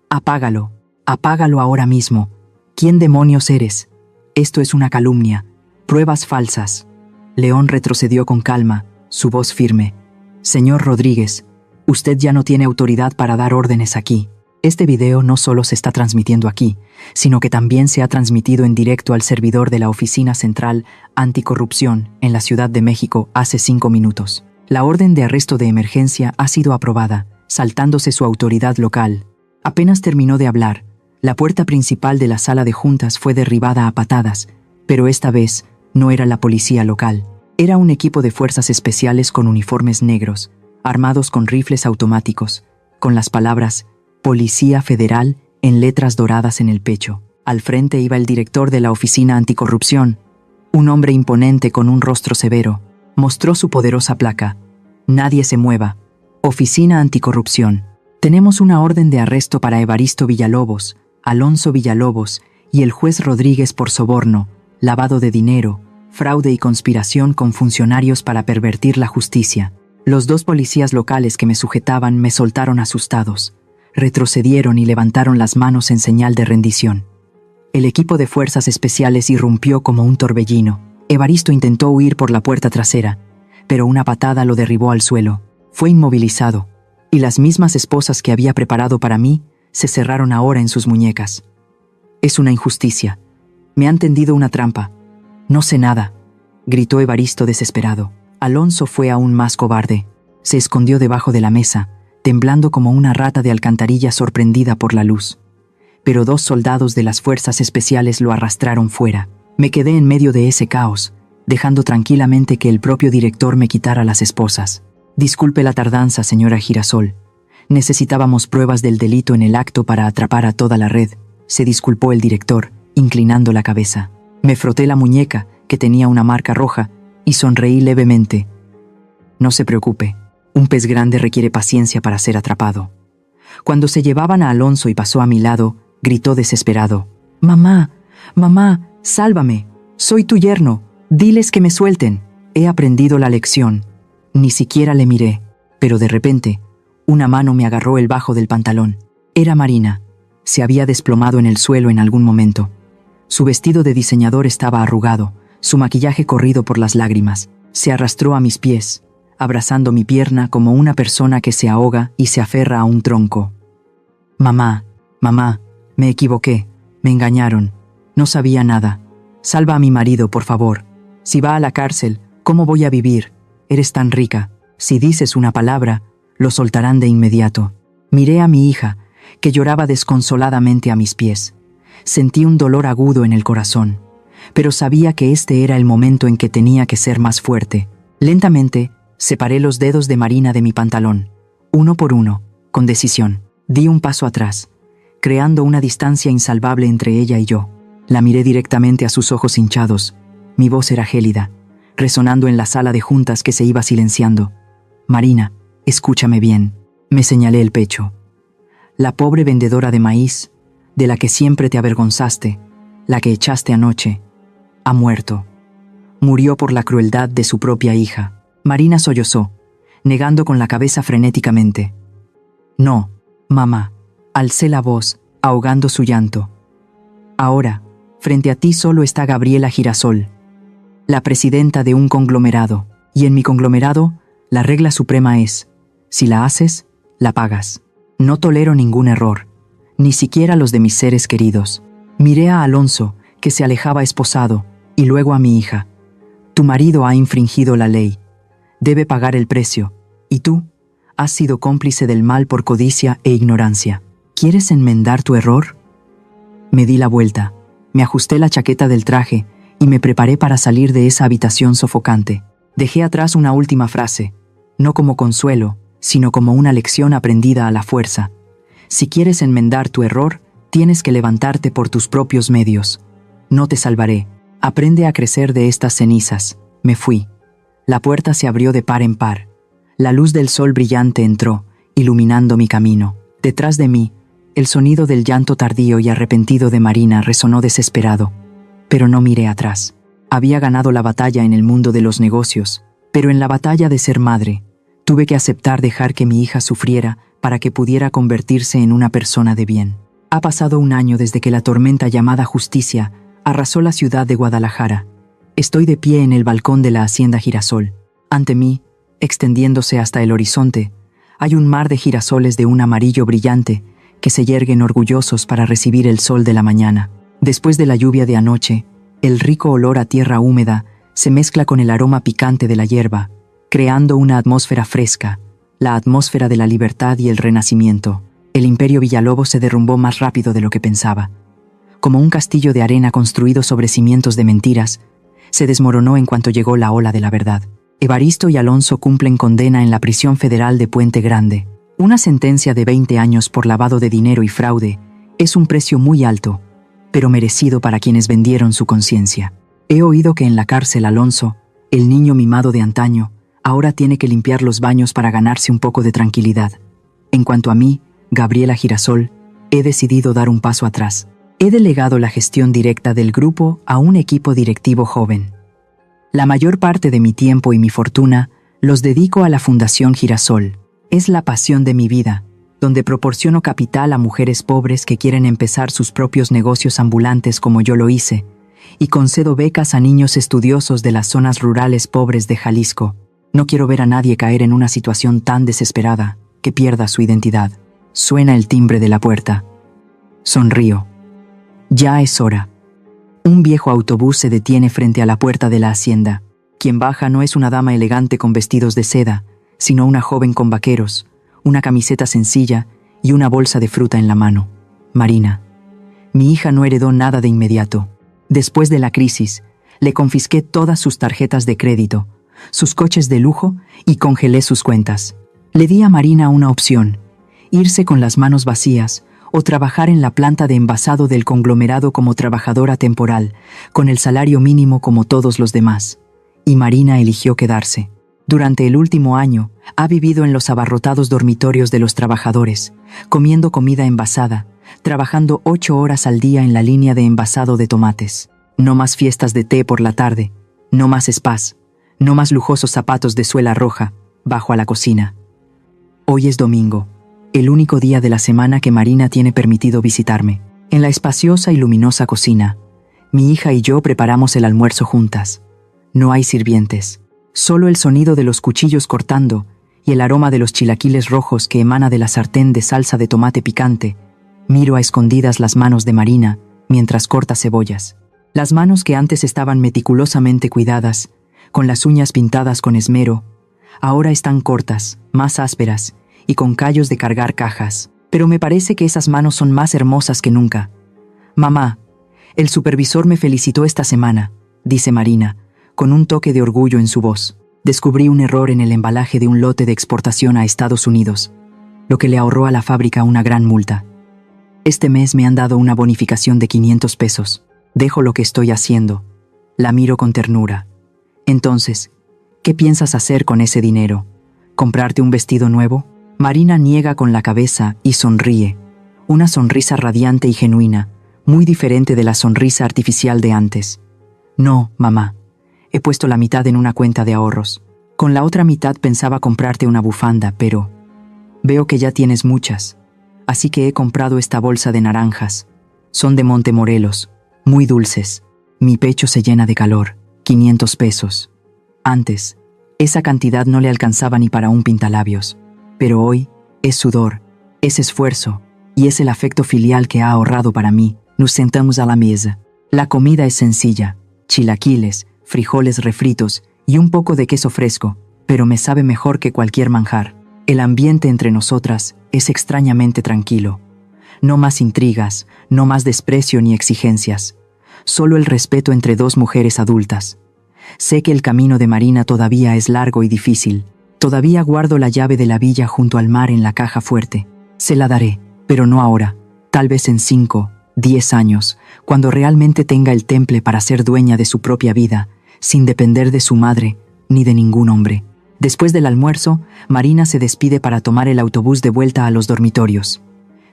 «Apágalo, apágalo ahora mismo. ¿Quién demonios eres? Esto es una calumnia, pruebas falsas». León retrocedió con calma, su voz firme: «Señor Rodríguez, usted ya no tiene autoridad para dar órdenes aquí. Este video no solo se está transmitiendo aquí, sino que también se ha transmitido en directo al servidor de la Oficina Central Anticorrupción en la Ciudad de México hace 5 minutos. La orden de arresto de emergencia ha sido aprobada, saltándose su autoridad local». Apenas terminó de hablar, la puerta principal de la sala de juntas fue derribada a patadas, pero esta vez no era la policía local. Era un equipo de fuerzas especiales con uniformes negros, armados con rifles automáticos, con las palabras «Policía Federal» en letras doradas en el pecho. Al frente iba el director de la Oficina Anticorrupción, un hombre imponente con un rostro severo. Mostró su poderosa placa: «Nadie se mueva. Oficina Anticorrupción. Tenemos una orden de arresto para Evaristo Villalobos, Alonso Villalobos y el juez Rodríguez por soborno, lavado de dinero, fraude y conspiración con funcionarios para pervertir la justicia». Los 2 policías locales que me sujetaban me soltaron asustados. Retrocedieron y levantaron las manos en señal de rendición. El equipo de fuerzas especiales irrumpió como un torbellino. Evaristo intentó huir por la puerta trasera, pero una patada lo derribó al suelo. Fue inmovilizado, y las mismas esposas que había preparado para mí se cerraron ahora en sus muñecas. «Es una injusticia. Me han tendido una trampa. No sé nada», gritó Evaristo desesperado. Alonso fue aún más cobarde. Se escondió debajo de la mesa, temblando como una rata de alcantarilla sorprendida por la luz. Pero 2 soldados de las fuerzas especiales lo arrastraron fuera. Me quedé en medio de ese caos, dejando tranquilamente que el propio director me quitara las esposas. «Disculpe la tardanza, señora Girasol. Necesitábamos pruebas del delito en el acto para atrapar a toda la red», se disculpó el director, inclinando la cabeza. Me froté la muñeca, que tenía una marca roja, y sonreí levemente. «No se preocupe. Un pez grande requiere paciencia para ser atrapado». Cuando se llevaban a Alonso y pasó a mi lado, gritó desesperado: «Mamá, mamá, sálvame. Soy tu yerno. Diles que me suelten». He aprendido la lección. Ni siquiera le miré, pero de repente, una mano me agarró el bajo del pantalón. Era Marina. Se había desplomado en el suelo en algún momento. Su vestido de diseñador estaba arrugado, su maquillaje corrido por las lágrimas. Se arrastró a mis pies, abrazando mi pierna como una persona que se ahoga y se aferra a un tronco. «Mamá, mamá, me equivoqué, me engañaron, no sabía nada. Salva a mi marido, por favor. Si va a la cárcel, ¿cómo voy a vivir? Eres tan rica. Si dices una palabra, lo soltarán de inmediato». Miré a mi hija, que lloraba desconsoladamente a mis pies. Sentí un dolor agudo en el corazón, pero sabía que este era el momento en que tenía que ser más fuerte. Lentamente, separé los dedos de Marina de mi pantalón, uno por uno, con decisión. Di un paso atrás, creando una distancia insalvable entre ella y yo. La miré directamente a sus ojos hinchados. Mi voz era gélida, resonando en la sala de juntas que se iba silenciando. «Marina, escúchame bien». Me señalé el pecho. «La pobre vendedora de maíz, de la que siempre te avergonzaste, la que echaste anoche, ha muerto. Murió por la crueldad de su propia hija». Marina sollozó, negando con la cabeza frenéticamente. «No, mamá», alcé la voz, ahogando su llanto. «Ahora, frente a ti solo está Gabriela Girasol, la presidenta de un conglomerado, y en mi conglomerado, la regla suprema es, si la haces, la pagas. No tolero ningún error, ni siquiera los de mis seres queridos». Miré a Alonso, que se alejaba esposado, y luego a mi hija. «Tu marido ha infringido la ley. Debe pagar el precio. Y tú, has sido cómplice del mal por codicia e ignorancia. ¿Quieres enmendar tu error?». Me di la vuelta, me ajusté la chaqueta del traje y me preparé para salir de esa habitación sofocante. Dejé atrás una última frase, no como consuelo, sino como una lección aprendida a la fuerza. Si quieres enmendar tu error, tienes que levantarte por tus propios medios. No te salvaré. Aprende a crecer de estas cenizas. Me fui. La puerta se abrió de par en par. La luz del sol brillante entró, iluminando mi camino. Detrás de mí, el sonido del llanto tardío y arrepentido de Marina resonó desesperado. Pero no miré atrás. Había ganado la batalla en el mundo de los negocios, pero en la batalla de ser madre, tuve que aceptar dejar que mi hija sufriera para que pudiera convertirse en una persona de bien. Ha pasado un año desde que la tormenta llamada Justicia arrasó la ciudad de Guadalajara. Estoy de pie en el balcón de la Hacienda Girasol. Ante mí, extendiéndose hasta el horizonte, hay un mar de girasoles de un amarillo brillante que se yerguen orgullosos para recibir el sol de la mañana. Después de la lluvia de anoche, el rico olor a tierra húmeda se mezcla con el aroma picante de la hierba, creando una atmósfera fresca, la atmósfera de la libertad y el renacimiento. El imperio Villalobos se derrumbó más rápido de lo que pensaba. Como un castillo de arena construido sobre cimientos de mentiras, se desmoronó en cuanto llegó la ola de la verdad. Evaristo y Alonso cumplen condena en la prisión federal de Puente Grande. Una sentencia de 20 años por lavado de dinero y fraude es un precio muy alto, pero merecido para quienes vendieron su conciencia. He oído que en la cárcel Alonso, el niño mimado de antaño, ahora tiene que limpiar los baños para ganarse un poco de tranquilidad. En cuanto a mí, Gabriela Girasol, he decidido dar un paso atrás. He delegado la gestión directa del grupo a un equipo directivo joven. La mayor parte de mi tiempo y mi fortuna los dedico a la Fundación Girasol. Es la pasión de mi vida, donde proporciono capital a mujeres pobres que quieren empezar sus propios negocios ambulantes como yo lo hice, y concedo becas a niños estudiosos de las zonas rurales pobres de Jalisco. No quiero ver a nadie caer en una situación tan desesperada que pierda su identidad. Suena el timbre de la puerta. Sonrío. Ya es hora. Un viejo autobús se detiene frente a la puerta de la hacienda. Quien baja no es una dama elegante con vestidos de seda, sino una joven con vaqueros, una camiseta sencilla y una bolsa de fruta en la mano. Marina. Mi hija no heredó nada de inmediato. Después de la crisis, le confisqué todas sus tarjetas de crédito, sus coches de lujo y congelé sus cuentas. Le di a Marina una opción: irse con las manos vacías o trabajar en la planta de envasado del conglomerado como trabajadora temporal, con el salario mínimo como todos los demás. Y Marina eligió quedarse. Durante el último año, ha vivido en los abarrotados dormitorios de los trabajadores, comiendo comida envasada, trabajando 8 horas al día en la línea de envasado de tomates. No más fiestas de té por la tarde, no más spas, no más lujosos zapatos de suela roja, bajo a la cocina. Hoy es domingo, el único día de la semana que Marina tiene permitido visitarme. En la espaciosa y luminosa cocina, mi hija y yo preparamos el almuerzo juntas. No hay sirvientes, solo el sonido de los cuchillos cortando y el aroma de los chilaquiles rojos que emana de la sartén de salsa de tomate picante. Miro a escondidas las manos de Marina mientras corta cebollas. Las manos que antes estaban meticulosamente cuidadas, con las uñas pintadas con esmero, ahora están cortas, más ásperas y con callos de cargar cajas. Pero me parece que esas manos son más hermosas que nunca. Mamá, el supervisor me felicitó esta semana, dice Marina, con un toque de orgullo en su voz. Descubrí un error en el embalaje de un lote de exportación a Estados Unidos, lo que le ahorró a la fábrica una gran multa. Este mes me han dado una bonificación de 500 pesos. Dejo lo que estoy haciendo. La miro con ternura. Entonces, ¿qué piensas hacer con ese dinero? ¿Comprarte un vestido nuevo? Marina niega con la cabeza y sonríe. Una sonrisa radiante y genuina, muy diferente de la sonrisa artificial de antes. No, mamá. He puesto la mitad en una cuenta de ahorros. Con la otra mitad pensaba comprarte una bufanda, pero veo que ya tienes muchas. Así que he comprado esta bolsa de naranjas. Son de Montemorelos, muy dulces. Mi pecho se llena de calor. 500 pesos. Antes, esa cantidad no le alcanzaba ni para un pintalabios. Pero hoy, es sudor, es esfuerzo, y es el afecto filial que ha ahorrado para mí. Nos sentamos a la mesa. La comida es sencilla: chilaquiles, frijoles refritos y un poco de queso fresco, pero me sabe mejor que cualquier manjar. El ambiente entre nosotras es extrañamente tranquilo. No más intrigas, no más desprecio ni exigencias. Solo el respeto entre dos mujeres adultas. Sé que el camino de Marina todavía es largo y difícil. Todavía guardo la llave de la villa junto al mar en la caja fuerte. Se la daré, pero no ahora. Tal vez en 5, 10 años, cuando realmente tenga el temple para ser dueña de su propia vida, sin depender de su madre, ni de ningún hombre. Después del almuerzo, Marina se despide para tomar el autobús de vuelta a los dormitorios.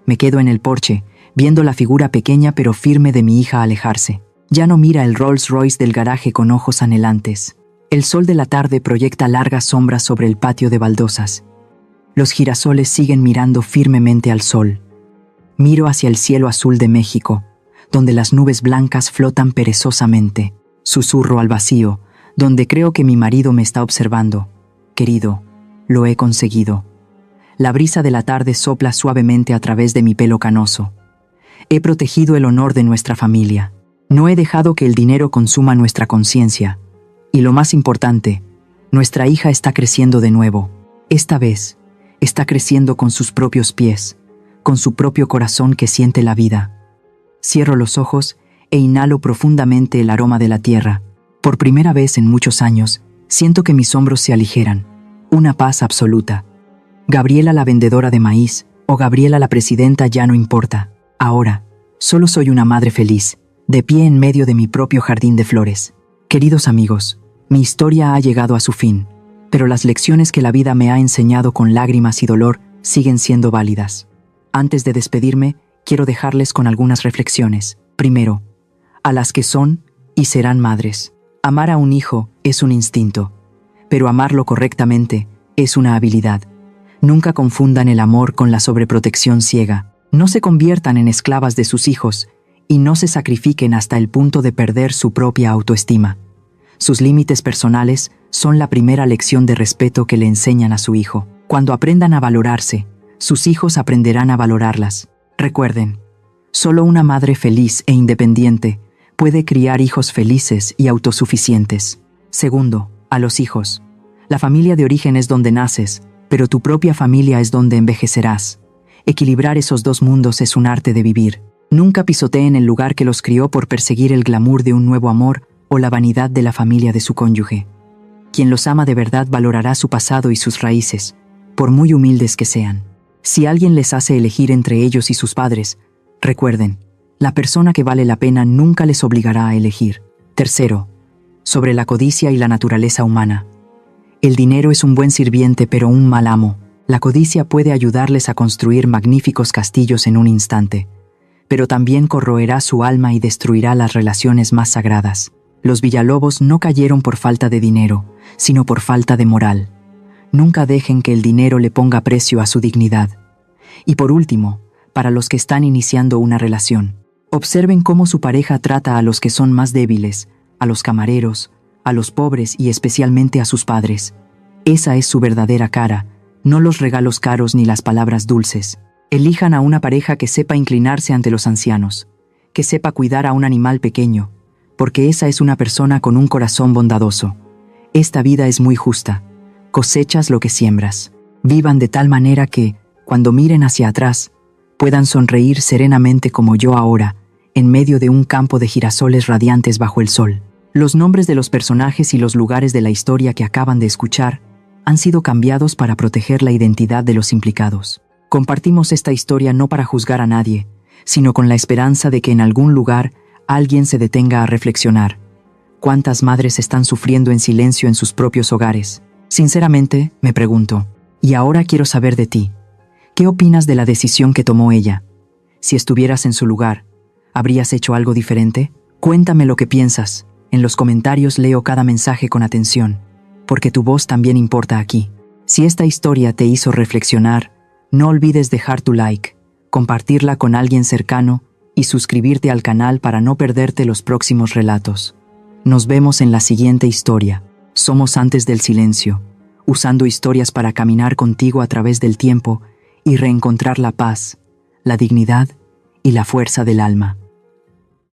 Me quedo en el porche, viendo la figura pequeña pero firme de mi hija alejarse. Ya no mira el Rolls Royce del garaje con ojos anhelantes. El sol de la tarde proyecta largas sombras sobre el patio de baldosas. Los girasoles siguen mirando firmemente al sol. Miro hacia el cielo azul de México, donde las nubes blancas flotan perezosamente. Susurro al vacío, donde creo que mi marido me está observando. Querido, lo he conseguido. La brisa de la tarde sopla suavemente a través de mi pelo canoso. He protegido el honor de nuestra familia. No he dejado que el dinero consuma nuestra conciencia. Y lo más importante, nuestra hija está creciendo de nuevo. Esta vez, está creciendo con sus propios pies, con su propio corazón que siente la vida. Cierro los ojos e inhalo profundamente el aroma de la tierra. Por primera vez en muchos años, siento que mis hombros se aligeran. Una paz absoluta. Gabriela la vendedora de maíz o Gabriela la presidenta ya no importa. Ahora, solo soy una madre feliz, de pie en medio de mi propio jardín de flores. Queridos amigos, mi historia ha llegado a su fin, pero las lecciones que la vida me ha enseñado con lágrimas y dolor siguen siendo válidas. Antes de despedirme, quiero dejarles con algunas reflexiones. Primero, a las que son y serán madres. Amar a un hijo es un instinto, pero amarlo correctamente es una habilidad. Nunca confundan el amor con la sobreprotección ciega. No se conviertan en esclavas de sus hijos y no se sacrifiquen hasta el punto de perder su propia autoestima. Sus límites personales son la primera lección de respeto que le enseñan a su hijo. Cuando aprendan a valorarse, sus hijos aprenderán a valorarlas. Recuerden, solo una madre feliz e independiente puede criar hijos felices y autosuficientes. Segundo, a los hijos. La familia de origen es donde naces, pero tu propia familia es donde envejecerás. Equilibrar esos dos mundos es un arte de vivir. Nunca pisoteen el lugar que los crió por perseguir el glamour de un nuevo amor o la vanidad de la familia de su cónyuge. Quien los ama de verdad valorará su pasado y sus raíces, por muy humildes que sean. Si alguien les hace elegir entre ellos y sus padres, recuerden, la persona que vale la pena nunca les obligará a elegir. Tercero, sobre la codicia y la naturaleza humana. El dinero es un buen sirviente pero un mal amo. La codicia puede ayudarles a construir magníficos castillos en un instante, pero también corroerá su alma y destruirá las relaciones más sagradas. Los Villalobos no cayeron por falta de dinero, sino por falta de moral. Nunca dejen que el dinero le ponga precio a su dignidad. Y por último, para los que están iniciando una relación, observen cómo su pareja trata a los que son más débiles, a los camareros, a los pobres y especialmente a sus padres. Esa es su verdadera cara, no los regalos caros ni las palabras dulces. Elijan a una pareja que sepa inclinarse ante los ancianos, que sepa cuidar a un animal pequeño, porque esa es una persona con un corazón bondadoso. Esta vida es muy justa. Cosechas lo que siembras. Vivan de tal manera que, cuando miren hacia atrás, puedan sonreír serenamente como yo ahora, en medio de un campo de girasoles radiantes bajo el sol. Los nombres de los personajes y los lugares de la historia que acaban de escuchar han sido cambiados para proteger la identidad de los implicados. Compartimos esta historia no para juzgar a nadie, sino con la esperanza de que en algún lugar alguien se detenga a reflexionar. ¿Cuántas madres están sufriendo en silencio en sus propios hogares? Sinceramente, me pregunto, y ahora quiero saber de ti. ¿Qué opinas de la decisión que tomó ella? Si estuvieras en su lugar, ¿habrías hecho algo diferente? Cuéntame lo que piensas. En los comentarios leo cada mensaje con atención, porque tu voz también importa aquí. Si esta historia te hizo reflexionar, no olvides dejar tu like, compartirla con alguien cercano y suscribirte al canal para no perderte los próximos relatos. Nos vemos en la siguiente historia. Somos Antes del Silencio, usando historias para caminar contigo a través del tiempo y reencontrar la paz, la dignidad y la fuerza del alma.